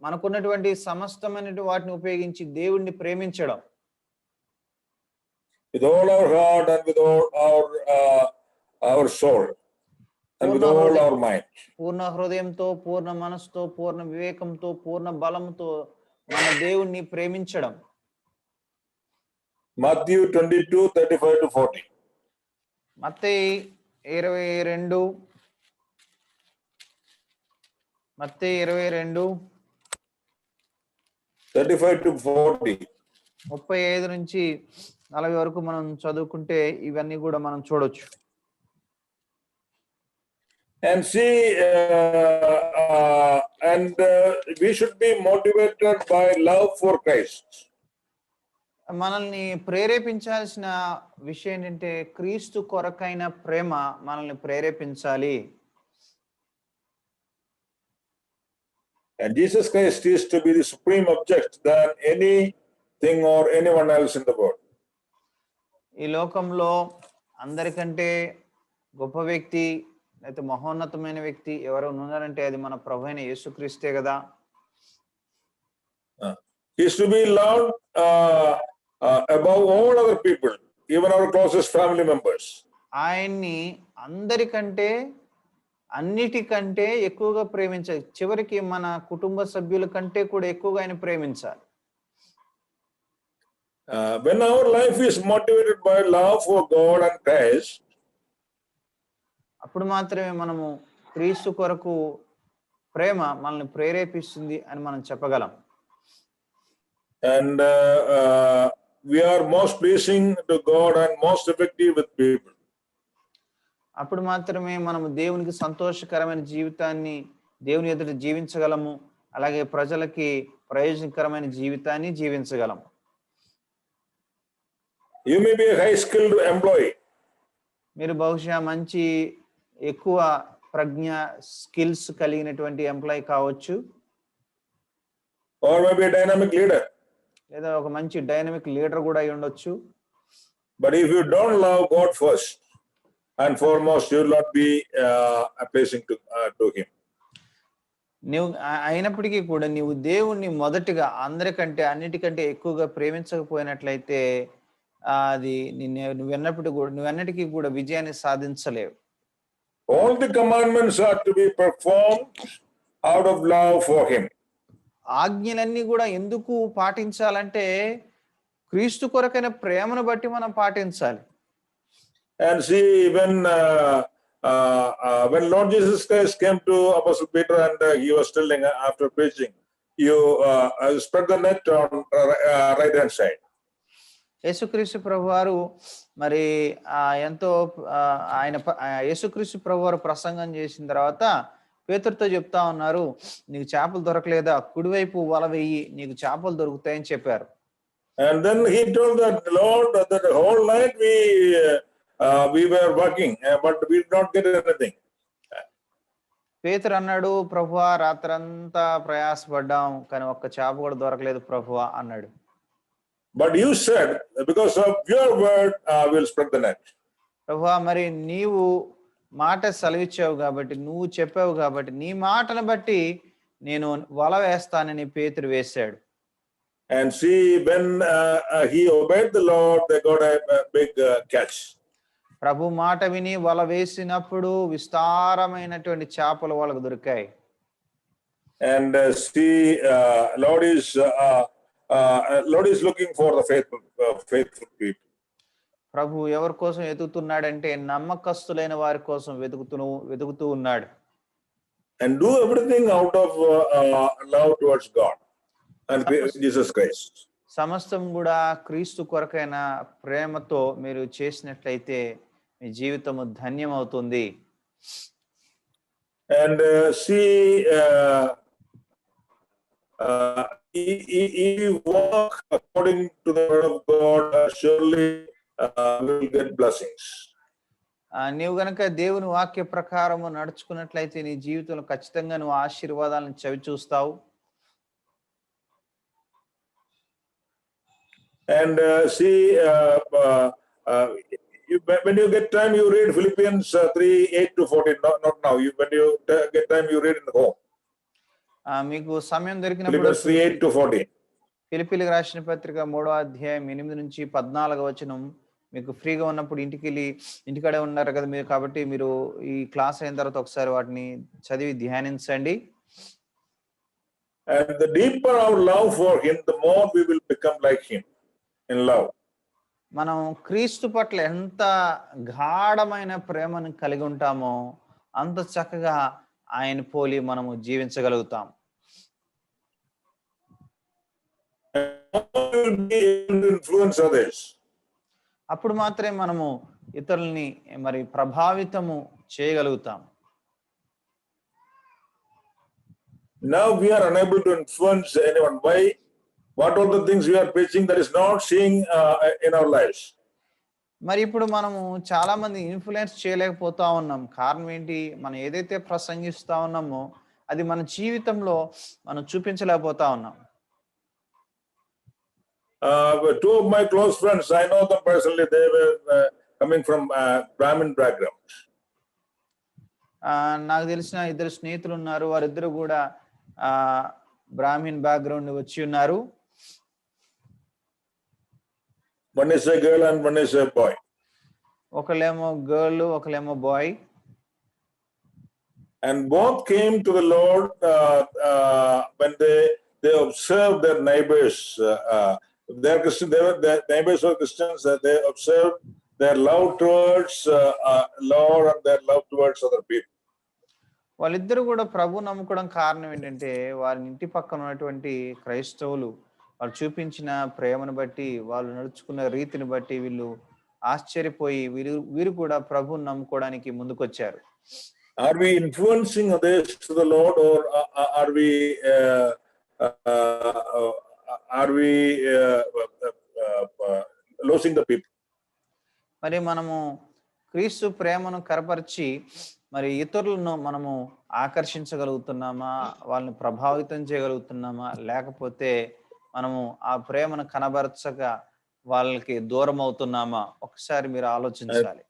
S1: మనకున్నటువంటి సమస్తమైనటువంటి వాటిని ఉపయోగించి దేవుణ్ణి ప్రేమించడం.
S2: With all our heart and with all our soul and with all our mind.
S1: పూర్ణ హృదయంతో, పూర్ణ మనసుతో, పూర్ణ వివేకంతో, పూర్ణ బలంతో మన దేవుణ్ణి ప్రేమించడం.
S2: Matthew 22:35-40.
S1: మత్తయి 22
S2: 35-40.
S1: 35 నుంచి 40 వరకు మనం చదువుకుంటే ఇవన్నీ కూడా మనం చూడొచ్చు.
S2: And we should be motivated by love for Christ.
S1: మనల్ని ప్రేరేపించాల్సిన విషయం ఏంటంటే క్రీస్తు కొరకైన ప్రేమ మనల్ని ప్రేరేపించాలి.
S2: And Jesus Christ is to be the supreme object than anything or anyone else in the world.
S1: ఈ లోకంలో అందరికంటే గొప్ప వ్యక్తి అయితే మహోన్నతమైన వ్యక్తి ఎవరు ఉన్నారంటే అది మన ప్రభువైన యేసుక్రీస్తే కదా.
S2: He is to be loved above all other people, even our closest family members.
S1: ఆయన్ని అన్నిటికంటే ఎక్కువగా ప్రేమించాలి. చివరికి మన కుటుంబ సభ్యుల కంటే కూడా ఎక్కువగా ఆయన ప్రేమించాలి.
S2: When our life is motivated by love for God and Christ,
S1: అప్పుడు మాత్రమే మనము క్రీస్తు కొరకు ప్రేమ మనల్ని ప్రేరేపిస్తుంది అని మనం చెప్పగలం.
S2: And we are most pleasing to God and most effective with people.
S1: అప్పుడు మాత్రమే మనము దేవునికి సంతోషకరమైన జీవితాన్ని దేవుని ఎదుట జీవించగలము. అలాగే ప్రజలకి ప్రయోజనకరమైన జీవితాన్ని జీవించగలము.
S2: You may be a high skilled employee.
S1: మీరు బహుశా మంచి ఎక్కువ ప్రజ్ఞ స్కిల్స్ కలిగినటువంటి ఎంప్లాయీ కావచ్చు.
S2: Or maybe a dynamic leader.
S1: లేదా ఒక మంచి డైనమిక్ లీడర్ కూడా అయి ఉండొచ్చు.
S2: But if you don't love God first and foremost, you will not be pleasing to him.
S1: నువ్వు అయినప్పటికీ కూడా నీవు దేవుణ్ణి మొదటిగా అందరికంటే అన్నిటికంటే ఎక్కువగా ప్రేమించకపోయినట్లయితే అది నువ్వెన్నటికీ కూడా విజయాన్ని సాధించలేవు.
S2: All the commandments are to be performed out of love for him.
S1: ఆజ్ఞలన్నీ కూడా ఎందుకు పాటించాలంటే క్రీస్తు కొరకైన ప్రేమను బట్టి మనం పాటించాలి.
S2: And see, when Lord Jesus Christ came to Apostle Peter and he was telling after preaching, you spread the net on right hand side.
S1: యేసుక్రీస్తు ప్రభువారు మరి ఎంతో యేసుక్రీస్తు ప్రభువారు ప్రసంగం చేసిన తర్వాత పేతురుతో చెప్తా ఉన్నారు, నీకు చేపలు దొరకలేదా, కుడివైపు వల వెయ్యి నీకు చేపలు దొరుకుతాయని చెప్పారు.
S2: And then he told that Lord that the whole night we were working but we did not get anything.
S1: పేతురు అన్నాడు, ప్రభువా రాత్రంతా ప్రయాసపడ్డాం కానీ ఒక్క చేప కూడా దొరకలేదు ప్రభువా అన్నాడు.
S2: But you said, because of your word we'll spread the net.
S1: ప్రభువా మరి నీవు మాట సెలవిచ్చావు కాబట్టి, నువ్వు చెప్పావు కాబట్టి నీ మాటను బట్టి నేను వల వేస్తానని పేతురు వేశాడు.
S2: And see, when he obeyed the Lord, they got a big catch.
S1: ప్రభు మాట విని వల వేసినప్పుడు విస్తారమైనటువంటి చేపలు వాళ్ళకు దొరికాయి.
S2: And see, Lord is looking for the faithful people.
S1: ప్రభు ఎవరి కోసం వెతుకుతున్నాడంటే నమ్మకస్తులైన వారి కోసం వెతుకుతూ ఉన్నాడు.
S2: and do everything out of love towards God and Jesus Christ.
S1: సమస్తం కూడా క్రీస్తు కొరకైన ప్రేమతో మీరు చేసినట్లయితే మీ జీవితము ధన్యమవుతుంది.
S2: And see, if you walk according to the word of God, surely we will get blessings.
S1: నీవు గనక దేవుని వాక్య ప్రకారము నడుచుకున్నట్లయితే నీ జీవితంలో ఖచ్చితంగా నువ్వు ఆశీర్వాదాలను చవి చూస్తావు.
S2: And see, when you get time, you read Philippians 3:8-14. Not now. When you get time, you read in the home.
S1: మీకు సమయం దొరికినప్పుడు
S2: Philippians 3:8-14.
S1: ఫిలిప్పీలకు రాసిన పత్రిక 3వ అధ్యాయం 8 నుంచి 14వ వచనం మీకు ఫ్రీగా ఉన్నప్పుడు ఇంటికాడే ఉన్నారు కదా మీరు, కాబట్టి మీరు ఈ క్లాస్ అయిన తర్వాత ఒకసారి వాటిని చదివి ధ్యానించండి.
S2: And the deeper our love for him, the more we will become like him in love.
S1: మనం క్రీస్తు పట్ల ఎంత గాఢమైన ప్రేమను కలిగి ఉంటామో అంత చక్కగా ఆయన పోలి మనము జీవించగలుగుతాం. అప్పుడు మాత్రమే మనము ఇతరుల్ని మరి ప్రభావితము చేయగలుగుతాం.
S2: Now we are unable to influence anyone. Why? What are the things we are preaching that is not seeing in our lives?
S1: మరి ఇప్పుడు మనము చాలా మంది ఇన్ఫ్లుయెన్స్ చేయలేకపోతా ఉన్నాం. కారణం ఏంటి? మనం ఏదైతే ప్రసంగిస్తా ఉన్నామో అది మన జీవితంలో మనం చూపించలేకపోతా ఉన్నాం.
S2: Two of my close friends, I know them personally. They were coming from Brahmin backgrounds.
S1: నాకు తెలిసిన ఇద్దరు స్నేహితులు ఉన్నారు. వారిద్దరు కూడా బ్రాహ్మిన్ బ్యాక్గ్రౌండ్ వచ్చి ఉన్నారు.
S2: One is a girl and one is a boy.
S1: ఒకలేమో గర్ల్, ఒకలేమో boy.
S2: And both came to the Lord when they observed their neighbors. Their Christian, their neighbors were Christians. They observed their love towards Lord and their love towards other people.
S1: వాళ్ళిద్దరు కూడా ప్రభు నమ్ముకోవడం కారణం ఏంటంటే వారి ఇంటి పక్కన ఉన్నటువంటి క్రైస్తవులు వాళ్ళు చూపించిన ప్రేమను బట్టి, వాళ్ళు నడుచుకున్న రీతిని బట్టి వీళ్ళు ఆశ్చర్యపోయి వీరు కూడా ప్రభువుని నమ్ముకోవడానికి ముందుకొచ్చారు.
S2: Are we influencing others to the Lord, or are we losing the people?
S1: మరి మనము క్రీస్తు ప్రేమను కనపరిచి మరి ఇతరులను మనము ఆకర్షించగలుగుతున్నామా, వాళ్ళని ప్రభావితం చేయగలుగుతున్నామా, లేకపోతే మనము ఆ ప్రేమను కనబరచక వాళ్ళకి దూరం అవుతున్నామా? ఒకసారి మీరు ఆలోచించాలి.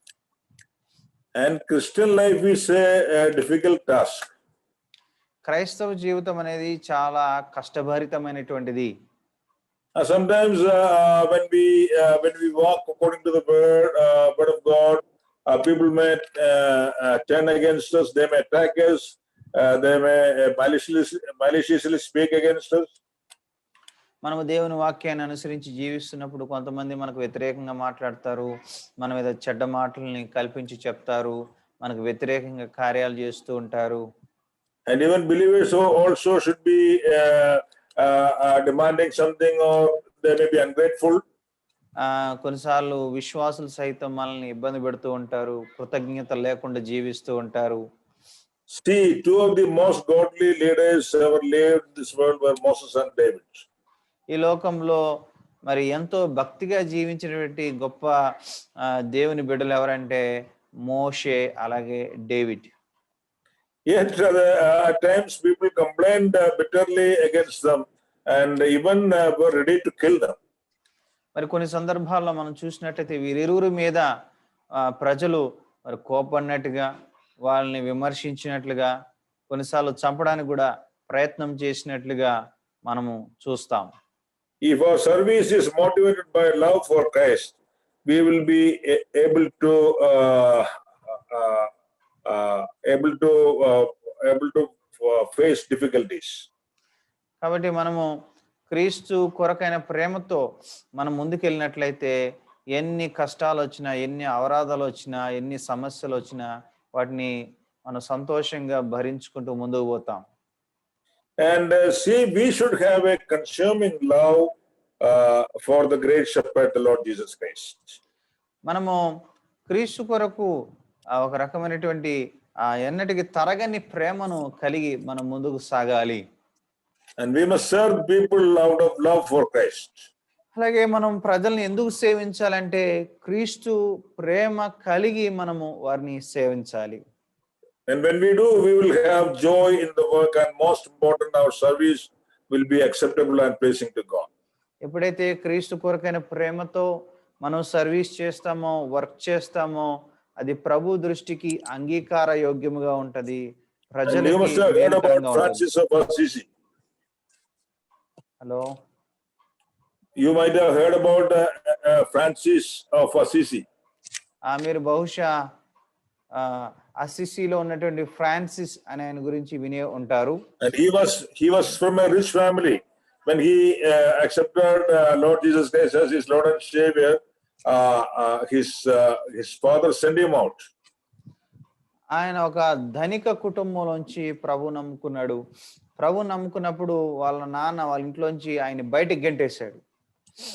S2: And Christian life is a difficult task.
S1: క్రైస్తవ జీవితం అనేది చాలా కష్టభరితమైనటువంటిది.
S2: Sometimes when we walk according to the word of God, people may turn against us. They may attack us. They may maliciously speak against us.
S1: మనము దేవుని వాక్యాన్ని అనుసరించి జీవిస్తున్నప్పుడు కొంతమంది మనకు వ్యతిరేకంగా మాట్లాడతారు, మన మీద చెడ్డ మాటల్ని కల్పించి చెప్తారు, మనకు వ్యతిరేకంగా కార్యాలు చేస్తూ ఉంటారు.
S2: And even believers also should be demanding something, or they may be ungrateful.
S1: కొన్నిసార్లు విశ్వాసులు సైతం మనల్ని ఇబ్బంది పెడుతూ ఉంటారు, కృతజ్ఞత లేకుండా జీవిస్తూ ఉంటారు.
S2: See, two of the most godly leaders ever lived in this world were Moses and David.
S1: ఈ లోకంలో మరి ఎంతో భక్తిగా జీవించినటువంటి గొప్ప దేవుని బిడ్డలు ఎవరంటే మోషే, అలాగే David.
S2: Yet at times people complained bitterly against them and even were ready to kill them.
S1: మరి కొన్ని సందర్భాల్లో మనం చూసినట్లయితే వీరిరువురి మీద ప్రజలు మరి కోపడినట్టుగా, వాళ్ళని విమర్శించినట్లుగా, కొన్నిసార్లు చంపడానికి కూడా ప్రయత్నం చేసినట్లుగా మనము చూస్తాం.
S2: If our service is motivated by love for Christ, we will be able to face difficulties.
S1: కాబట్టి మనము క్రీస్తు కొరకైన ప్రేమతో మనం ముందుకెళ్ళినట్లయితే ఎన్ని కష్టాలు వచ్చినా, ఎన్ని అవరాధాలు వచ్చినా, ఎన్ని సమస్యలు వచ్చినా వాటిని మనం సంతోషంగా భరించుకుంటూ ముందుకు పోతాం.
S2: And see, we should have a consuming love for the great shepherd, the Lord Jesus Christ.
S1: మనము క్రీస్తు కొరకు ఒక రకమైనటువంటి ఎన్నటికి తరగని ప్రేమను కలిగి మనం ముందుకు సాగాలి.
S2: And we must serve people out of love for Christ.
S1: అలాగే మనం ప్రజల్ని ఎందుకు సేవించాలంటే క్రీస్తు ప్రేమ కలిగి మనము వారిని సేవించాలి.
S2: And when we do, we will have joy in the work, and most important, our service will be acceptable and pleasing to God.
S1: ఎప్పుడైతే క్రీస్తు కొరకైన ప్రేమతో మనం సర్వీస్ చేస్తామో, వర్క్ చేస్తామో, అది ప్రభు దృష్టికి అంగీకార యోగ్యముగా ఉంటది, ప్రజలకి మేలుకరంగా ఉంటది. Hello,
S2: You might have heard about Francis of Assisi.
S1: మీరు బహుశా అసిసిలో ఉన్నటువంటి ఫ్రాన్సిస్ అనే ఆయన గురించి వినే ఉంటారు.
S2: And he was from a rich family. When he accepted Lord Jesus Christ as his Lord and Savior, his father sent him out.
S1: ఆయన ఒక ధనిక కుటుంబంలోంచి ప్రభు నమ్ముకున్నాడు. ప్రభు నమ్ముకున్నప్పుడు వాళ్ళ నాన్న వాళ్ళ ఇంట్లోంచి ఆయన బయటికి గెంటేశాడు.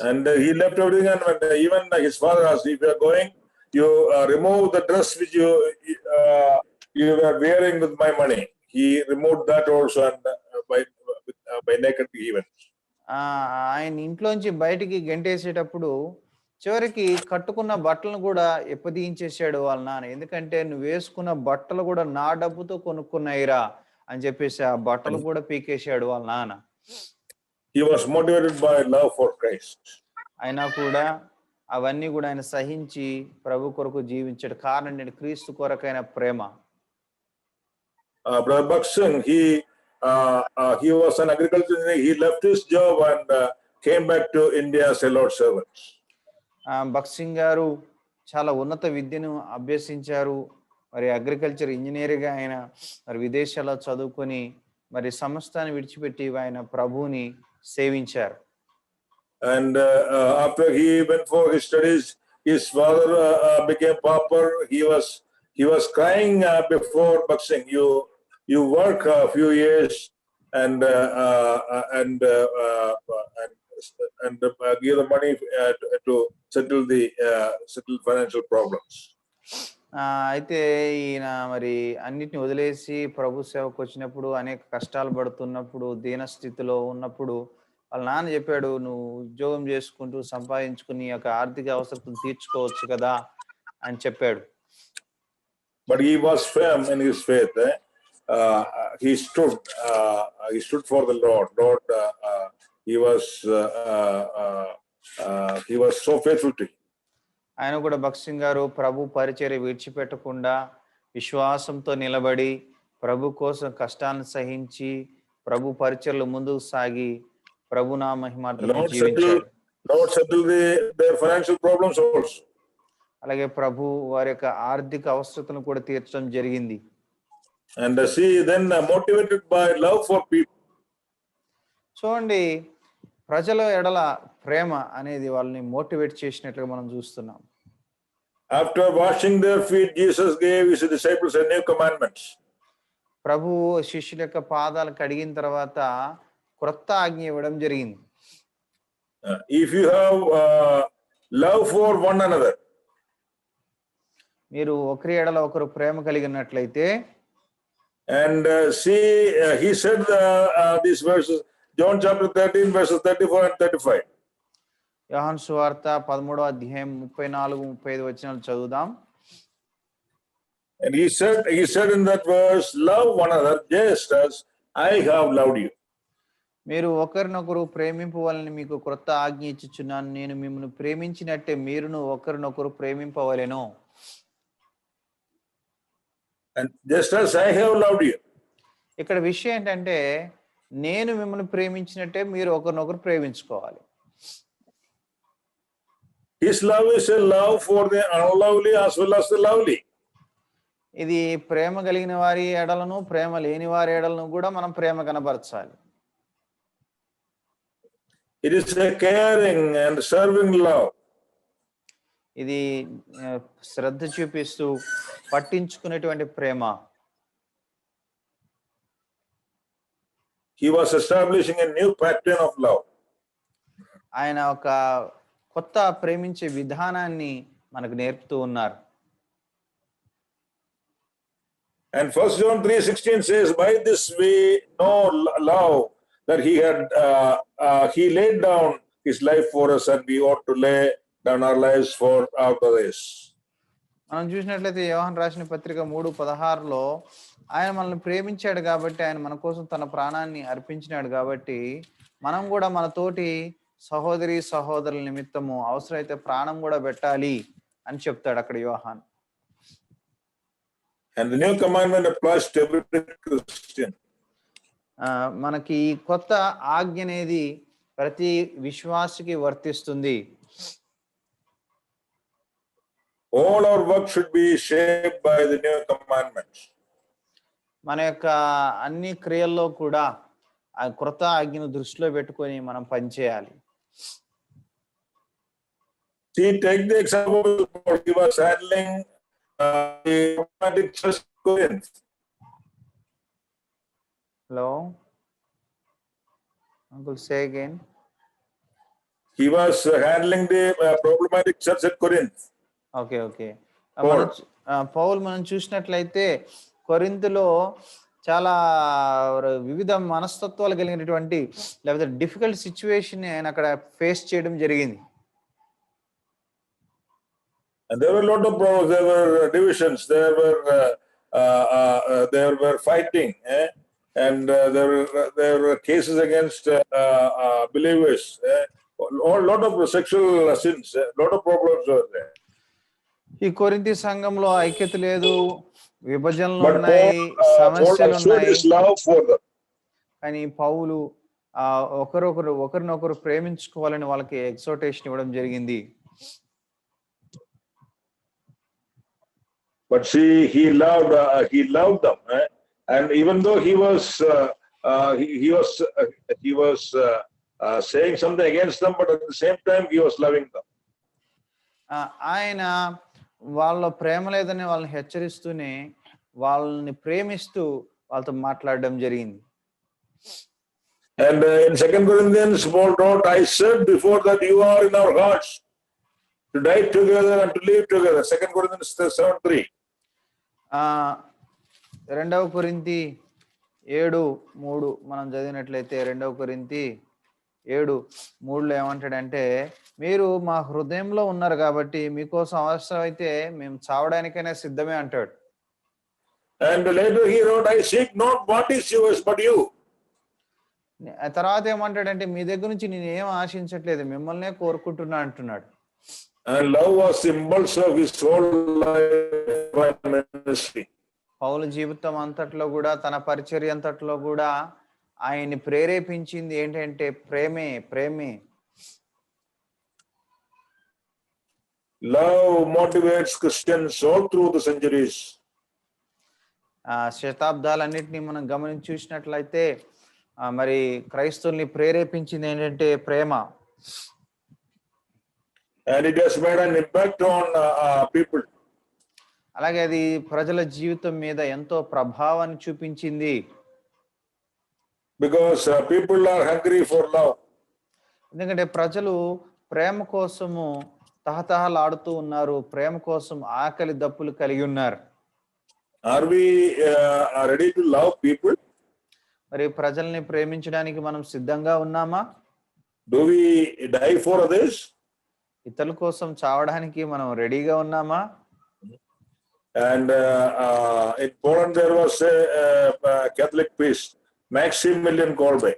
S2: And he left everything, and even his father asked, if you are going, you remove the dress which you were wearing with my money. He removed that also, and by naked he went.
S1: ఆయన ఇంట్లోంచి బయటికి గెంటేసేటప్పుడు చివరికి కట్టుకున్న బట్టలను కూడా ఎప్పదీయించేసాడు వాళ్ళ నాన్న. ఎందుకంటే నువ్వు వేసుకున్న బట్టలు కూడా నా డబ్బుతో కొనుక్కున్నాయిరా అని చెప్పేసి ఆ బట్టలు కూడా పీకేశాడు వాళ్ళ నాన్న.
S2: He was motivated by love for Christ.
S1: అయినా కూడా అవన్నీ కూడా ఆయన సహించి ప్రభు కొరకు జీవించాడు. కారణం నేను క్రీస్తు కొరకైన ప్రేమ.
S2: Brother Baksing, he was an agriculture engineer. He left his job and came back to India as a Lord servant.
S1: బక్సింగ్ గారు చాలా ఉన్నత విద్యను అభ్యసించారు. మరి అగ్రికల్చర్ ఇంజనీర్గా ఆయన మరి విదేశాల్లో చదువుకొని మరి సమస్తాన్ని విడిచిపెట్టి ఆయన ప్రభువుని సేవించారు.
S2: And after he went for his studies, his father became pauper. He was crying before Baksing. You work a few years and give the money to settle financial problems.
S1: అయితే ఈయన మరి అన్నిటిని వదిలేసి ప్రభు సేవకు వచ్చినప్పుడు అనేక కష్టాలు పడుతున్నప్పుడు దీన స్థితిలో ఉన్నప్పుడు వాళ్ళ నాన్న చెప్పాడు, నువ్వు ఉద్యోగం చేసుకుంటూ సంపాదించుకుని యొక్క ఆర్థిక అవసరం తీర్చుకోవచ్చు కదా అని చెప్పాడు.
S2: But he was firm in his faith. He stood for the Lord. He was so faithful to him.
S1: ఆయన కూడా బక్సింగ్ గారు ప్రభు పరిచర్య విడిచిపెట్టకుండా విశ్వాసంతో నిలబడి ప్రభు కోసం కష్టాన్ని సహించి ప్రభు పరిచర్యలో ముందుకు సాగి ప్రభు నా మహిమార్థం జీవించాడు.
S2: Lord settled their financial problems also.
S1: అలాగే ప్రభు వారి యొక్క ఆర్థిక అవసరతను కూడా తీర్చడం జరిగింది.
S2: And see, then motivated by love for people.
S1: చూడండి, ప్రజల ఎడల ప్రేమ అనేది వాళ్ళని మోటివేట్ చేసినట్లుగా మనం చూస్తున్నాం.
S2: After washing their feet, Jesus gave his disciples a new commandment.
S1: ప్రభు శిష్యుల యొక్క పాదాలు కడిగిన తర్వాత క్రొత్త ఆజ్ఞ ఇవ్వడం జరిగింది.
S2: If you have love for one another,
S1: మీరు ఒకరి ఎడల ఒకరు ప్రేమ కలిగినట్లయితే,
S2: and see, he said these verses, John chapter 13 verses 34 and 35.
S1: యోహాను సువార్త 13వ అధ్యాయం 34-35 వచనాలు చదువుదాం.
S2: And he said in that verse, love one another just as I have loved you.
S1: మీరు ఒకరినొకరు ప్రేమింపవలని మీకు క్రొత్త ఆజ్ఞ ఇచ్చుచున్నాను, నేను మిమ్మల్ని ప్రేమించినట్టే మీరును ఒకరినొకరు ప్రేమింపవలెను.
S2: And just as I have loved you.
S1: ఇక్కడ విషయం ఏంటంటే నేను మిమ్మల్ని ప్రేమించినట్టే మీరు ఒకరినొకరు ప్రేమించుకోవాలి.
S2: His love is a love for the unlovely as well as the lovely.
S1: ఇది ప్రేమ కలిగిన వారి ఎడలను ప్రేమ లేని వారి ఎడలను కూడా మనం ప్రేమ కనబరచాలి.
S2: It is a caring and serving love.
S1: ఇది శ్రద్ధ చూపిస్తూ పట్టించుకునేటువంటి ప్రేమ.
S2: he was establishing a new pattern of love.
S1: ఆయన ఒక కొత్త ప్రేమించే విధానాన్ని మనకు నేర్పుతూ ఉన్నారు.
S2: And 1 John 3:16 says, by this we know love, that he laid down his life for us, and we ought to lay down our lives for others.
S1: మనం చూసినట్లయితే యోహాను రాసిన పత్రిక 3:16లో ఆయన మనల్ని ప్రేమించాడు కాబట్టి, ఆయన మన కోసం తన ప్రాణాన్ని అర్పించినాడు కాబట్టి, మనం కూడా మన తోటి సహోదరి సహోదరుల నిమిత్తము అవసరమైతే ప్రాణం కూడా పెట్టాలి అని చెప్తాడు అక్కడ యోహాన్.
S2: And the new commandment applies to every Christian.
S1: మనకి ఈ కొత్త ఆజ్ఞ అనేది ప్రతి విశ్వాసికి వర్తిస్తుంది.
S2: All our work should be shaped by the new commandments.
S1: మన యొక్క అన్ని క్రియల్లో కూడా ఆ కొత్త ఆజ్ఞను దృష్టిలో పెట్టుకొని మనం పనిచేయాలి.
S2: See, take the example he was handling the problematic church in Corinth.
S1: Hello, Uncle, say again.
S2: He was handling the problematic church at Corinth.
S1: Okay. Paul మనం చూసినట్లయితే కొరింథులో చాలా వివిధ మనస్తత్వాలు కలిగినటువంటి లేకపోతే డిఫికల్ట్ సిచ్యువేషన్ ఆయన అక్కడ ఫేస్ చేయడం జరిగింది.
S2: And there were a lot of problems, there were divisions, there were fighting, and there were cases against believers, a lot of sexual sins, a lot of problems were there.
S1: ఈ కొరింథీ సంఘంలో ఐక్యత లేదు, విభజనలు ఉన్నాయి, సమస్యలు ఉన్నాయి. కానీ పౌలు ఒకరినొకరు ప్రేమించుకోవాలని వాళ్ళకి ఎక్సోటేషన్ ఇవ్వడం జరిగింది.
S2: But see, he loved them, and even though he was saying something against them, but at the same time he was loving them.
S1: ఆయన వాళ్ళ ప్రేమ లేదని వాళ్ళని హెచ్చరిస్తూనే వాళ్ళని ప్రేమిస్తూ వాళ్ళతో మాట్లాడడం జరిగింది.
S2: And in 2 Corinthians, Paul wrote, I said before that you are in our hearts to die together and to live together. 2 Corinthians 7:3.
S1: 2 కొరింథీ 7:3 మనం చదివినట్లయితే 2 కొరింథీ 7:3 ఏమంటాడంటే, మీరు మా హృదయంలో ఉన్నారు కాబట్టి మీకోసం అవసరమైతే మేము చావడానికైనా సిద్ధమే అంటాడు.
S2: And later he wrote, I seek not what is yours but you.
S1: తర్వాత ఏమంటాడంటే, మీ దగ్గర నుంచి నేను ఏం ఆశించట్లేదు, మిమ్మల్నే కోరుకుంటున్నా అంటున్నాడు.
S2: And love was the impulse of his whole life and ministry.
S1: పౌలు జీవితం అంతట్లో కూడా, తన పరిచర్య అంతట్లో కూడా ఆయన్ని ప్రేరేపించింది ఏంటంటే ప్రేమే.
S2: Love motivates Christians all through the centuries.
S1: శతాబ్దాలన్నిటినీ మనం గమనించి చూసినట్లయితే మరి క్రైస్తవుల్ని ప్రేరేపించింది ఏంటంటే ప్రేమ.
S2: And it has made an impact on people.
S1: అలాగే అది ప్రజల జీవితం మీద ఎంతో ప్రభావాన్ని చూపించింది.
S2: Because people are hungry for love.
S1: ఎందుకంటే ప్రజలు ప్రేమ కోసము తహతహలాడుతూ ఉన్నారు, ప్రేమ కోసం ఆకలి దప్పులు కలిగి ఉన్నారు.
S2: Are we ready to love people?
S1: మరి ప్రజల్ని ప్రేమించడానికి మనం సిద్ధంగా ఉన్నామా?
S2: Do we die for others?
S1: ఇతరుల కోసం చావడానికి మనం రెడీగా ఉన్నామా?
S2: And in Poland there was a Catholic priest, Maximilian Kolbe.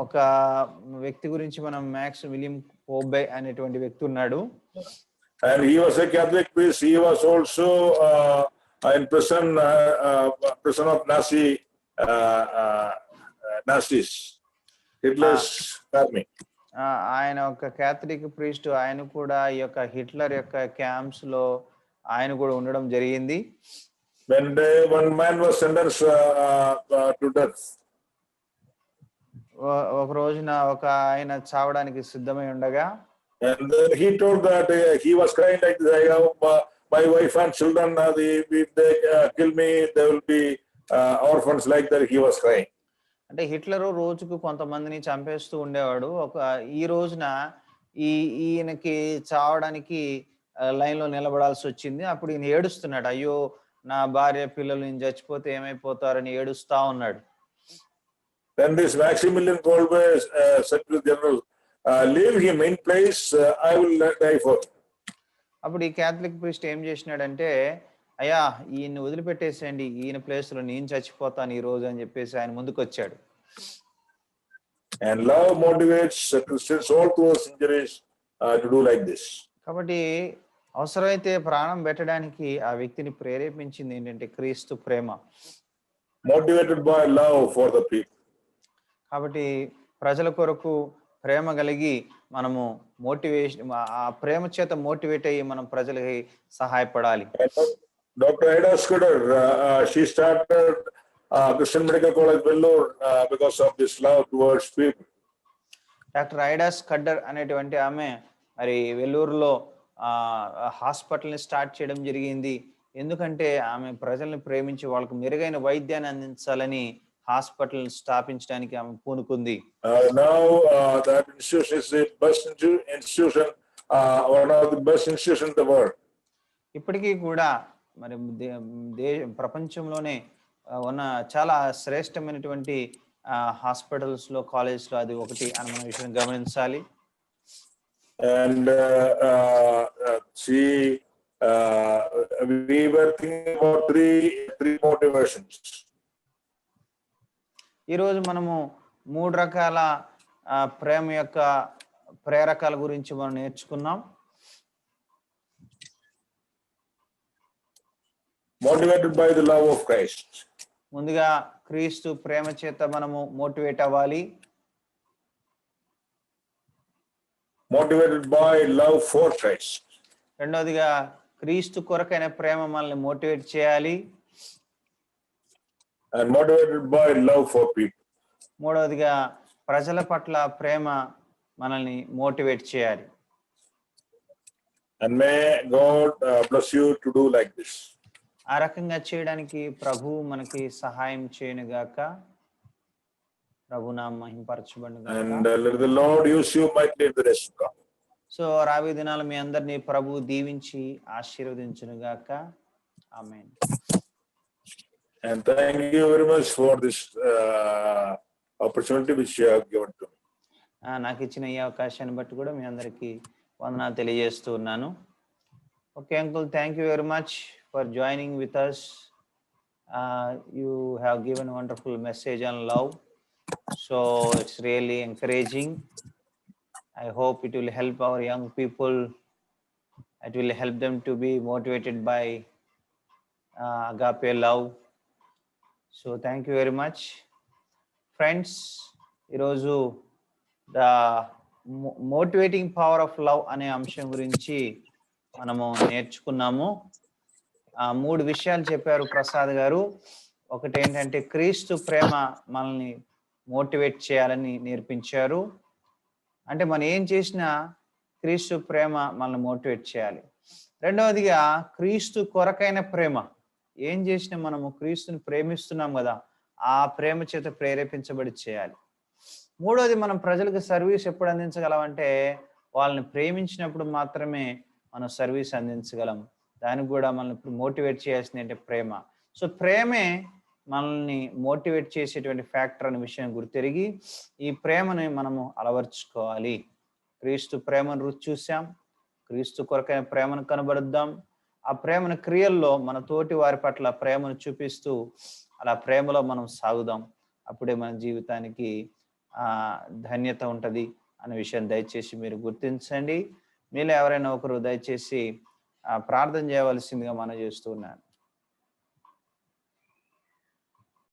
S1: ఒక వ్యక్తి గురించి మనం Maximilian Kolbe అనేటువంటి వ్యక్తి ఉన్నాడు.
S2: And he was a Catholic priest. He was also in prison of Nazis, Hitler's army.
S1: ఆయన ఒక క్యాథలిక్ ప్రీస్ట్. ఆయన కూడా ఈ యొక్క హిట్లర్ యొక్క క్యాంప్స్ లో ఆయన కూడా ఉండడం జరిగింది.
S2: When one man was sentenced to death.
S1: ఒక రోజున ఒక ఆయన చావడానికి సిద్ధమై ఉండగా,
S2: and then he told that he was crying like this, I have my wife and children, if they kill me they will be orphans, like that he was crying.
S1: అంటే Hitler రోజుకు కొంతమందిని చంపేస్తూ ఉండేవాడు. ఈ రోజున ఈయనకి చావడానికి లైన్‌లో నిలబడాల్సొచ్చింది. అప్పుడు ఈయన ఏడుస్తున్నాడు. అయ్యో! నా భార్య, పిల్లలు నేను చచ్చిపోతే ఏమైపోతారని ఏడుస్తా ఉన్నాడు.
S2: Then this Maximilian Kolbe said to the general, leave him in place, I will die for him.
S1: అప్పుడు ఈ క్యాథలిక్ ప్రీస్ట్ ఏం చేసినాడంటే, అయ్యా! ఈయన్ని వదిలిపెట్టేసేయండి. ఈయన ప్లేస్‌లో నేను చచ్చిపోతాను ఈ రోజు అని చెప్పేసి ఆయన ముందుకొచ్చాడు.
S2: And love motivates Christians all through centuries to do like this.
S1: కాబట్టి అవసరమైతే ప్రాణం పెట్టడానికి ఆ వ్యక్తిని ప్రేరేపించింది ఏంటంటే క్రీస్తు ప్రేమ.
S2: Motivated by love for the people.
S1: కాబట్టి ప్రజల కొరకు ప్రేమ కలిగి మనము ఆ ప్రేమ చేత మోటివేట్ అయ్యి మనం ప్రజలకి సహాయపడాలి.
S2: Dr. Ida Scudder, she started Christian Medical College Vellore because of this love towards people.
S1: Doctor ఐడా Scudder అనేటువంటి ఆమె మరి వెల్లూరులో హాస్పిటల్ని స్టార్ట్ చేయడం జరిగింది. ఎందుకంటే ఆమె ప్రజల్ని ప్రేమించి వాళ్ళకు మెరుగైన వైద్యాన్ని అందించాలని హాస్పిటల్ స్థాపించడానికి ఆమె పూనుకుంది.
S2: Now that institution is the best institution, one of the best institutions in the world.
S1: ఇప్పటికీ కూడా మరి ప్రపంచంలోనే ఉన్న చాలా శ్రేష్టమైనటువంటి హాస్పిటల్స్ లో కాలేజ్ లో అది ఒకటి అని మన విషయం గమనించాలి.
S2: And we were thinking about three motivations.
S1: ఈ రోజు మనము 3 రకాల ప్రేమ యొక్క ప్రేరకాల గురించి మనం నేర్చుకున్నాం.
S2: Motivated by the love of Christ.
S1: ముందుగా క్రీస్తు ప్రేమ చేత మనము మోటివేట్ అవ్వాలి.
S2: Motivated by love for Christ.
S1: రెండోదిగా క్రీస్తు కొరకైన ప్రేమ మనల్ని మోటివేట్ చేయాలి.
S2: And motivated by love for people.
S1: మూడోదిగా ప్రజల పట్ల ప్రేమ మనల్ని మోటివేట్ చేయాలి.
S2: And may God bless you to do like this.
S1: ఆ రకంగా చేయడానికి ప్రభువు మనకి సహాయం చేయనుగాక. ప్రభు నామం మహిమపరచబడునుగాక.
S2: And let the Lord use you mightily in the rest to come.
S1: So రాబోయే దినాలు మీ అందరినీ ప్రభు దీవించి ఆశీర్వదించునుగాక. ఆమేన్.
S2: And thank you very much for this opportunity which you have given to me.
S1: నాకు ఇచ్చిన ఈ అవకాశాన్ని బట్టి కూడా మీ అందరికీ వందనాలు తెలియజేస్తూ ఉన్నాను. Okay uncle, thank you very much for joining with us. You have given a wonderful message on love, so it's really encouraging. I hope it will help our young people. It will help them to be motivated by agape love. So thank you very much, friends. Iroju the motivating power of love ane అంశం గురించి మనము నేర్చుకున్నాము. 3 విషయాలు చెప్పారు ప్రసాద్ గారు. ఒకటి ఏంటంటే క్రీస్తు ప్రేమ మనల్ని మోటివేట్ చేయాలని నేర్పించారు. అంటే మనం ఏం చేసినా క్రీస్తు ప్రేమ మనల్ని మోటివేట్ చేయాలి. రెండవదిగా క్రీస్తు కొరకైన ప్రేమ, ఏం చేసినా మనము క్రీస్తుని ప్రేమిస్తున్నాం కదా, ఆ ప్రేమ చేత ప్రేరేపించబడి చేయాలి. మూడోది, మనం ప్రజలకు సర్వీస్ ఎప్పుడు అందించగలమంటే వాళ్ళని ప్రేమించినప్పుడు మాత్రమే మనం సర్వీస్ అందించగలం. దానికి కూడా మనల్ని మోటివేట్ చేయాల్సింది అంటే ప్రేమ. సో ప్రేమే మనల్ని మోటివేట్ చేసేటువంటి ఫ్యాక్టర్ అనే విషయం గుర్తెరిగి ఈ ప్రేమని మనము అలవర్చుకోవాలి. క్రీస్తు ప్రేమను రుచి చూసాం, క్రీస్తు కొరకైన ప్రేమను కనబడుద్దాం. ఆ ప్రేమను క్రియల్లో మన తోటి వారి పట్ల ప్రేమను చూపిస్తూ అలా ప్రేమలో మనం సాగుదాం. అప్పుడే మన జీవితానికి ధన్యత ఉంటుంది అనే విషయం దయచేసి మీరు గుర్తించండి. మీలో ఎవరైనా ఒకరు దయచేసి ప్రార్థన చేయవలసిందిగా మనం చేస్తూ ఉన్నాను.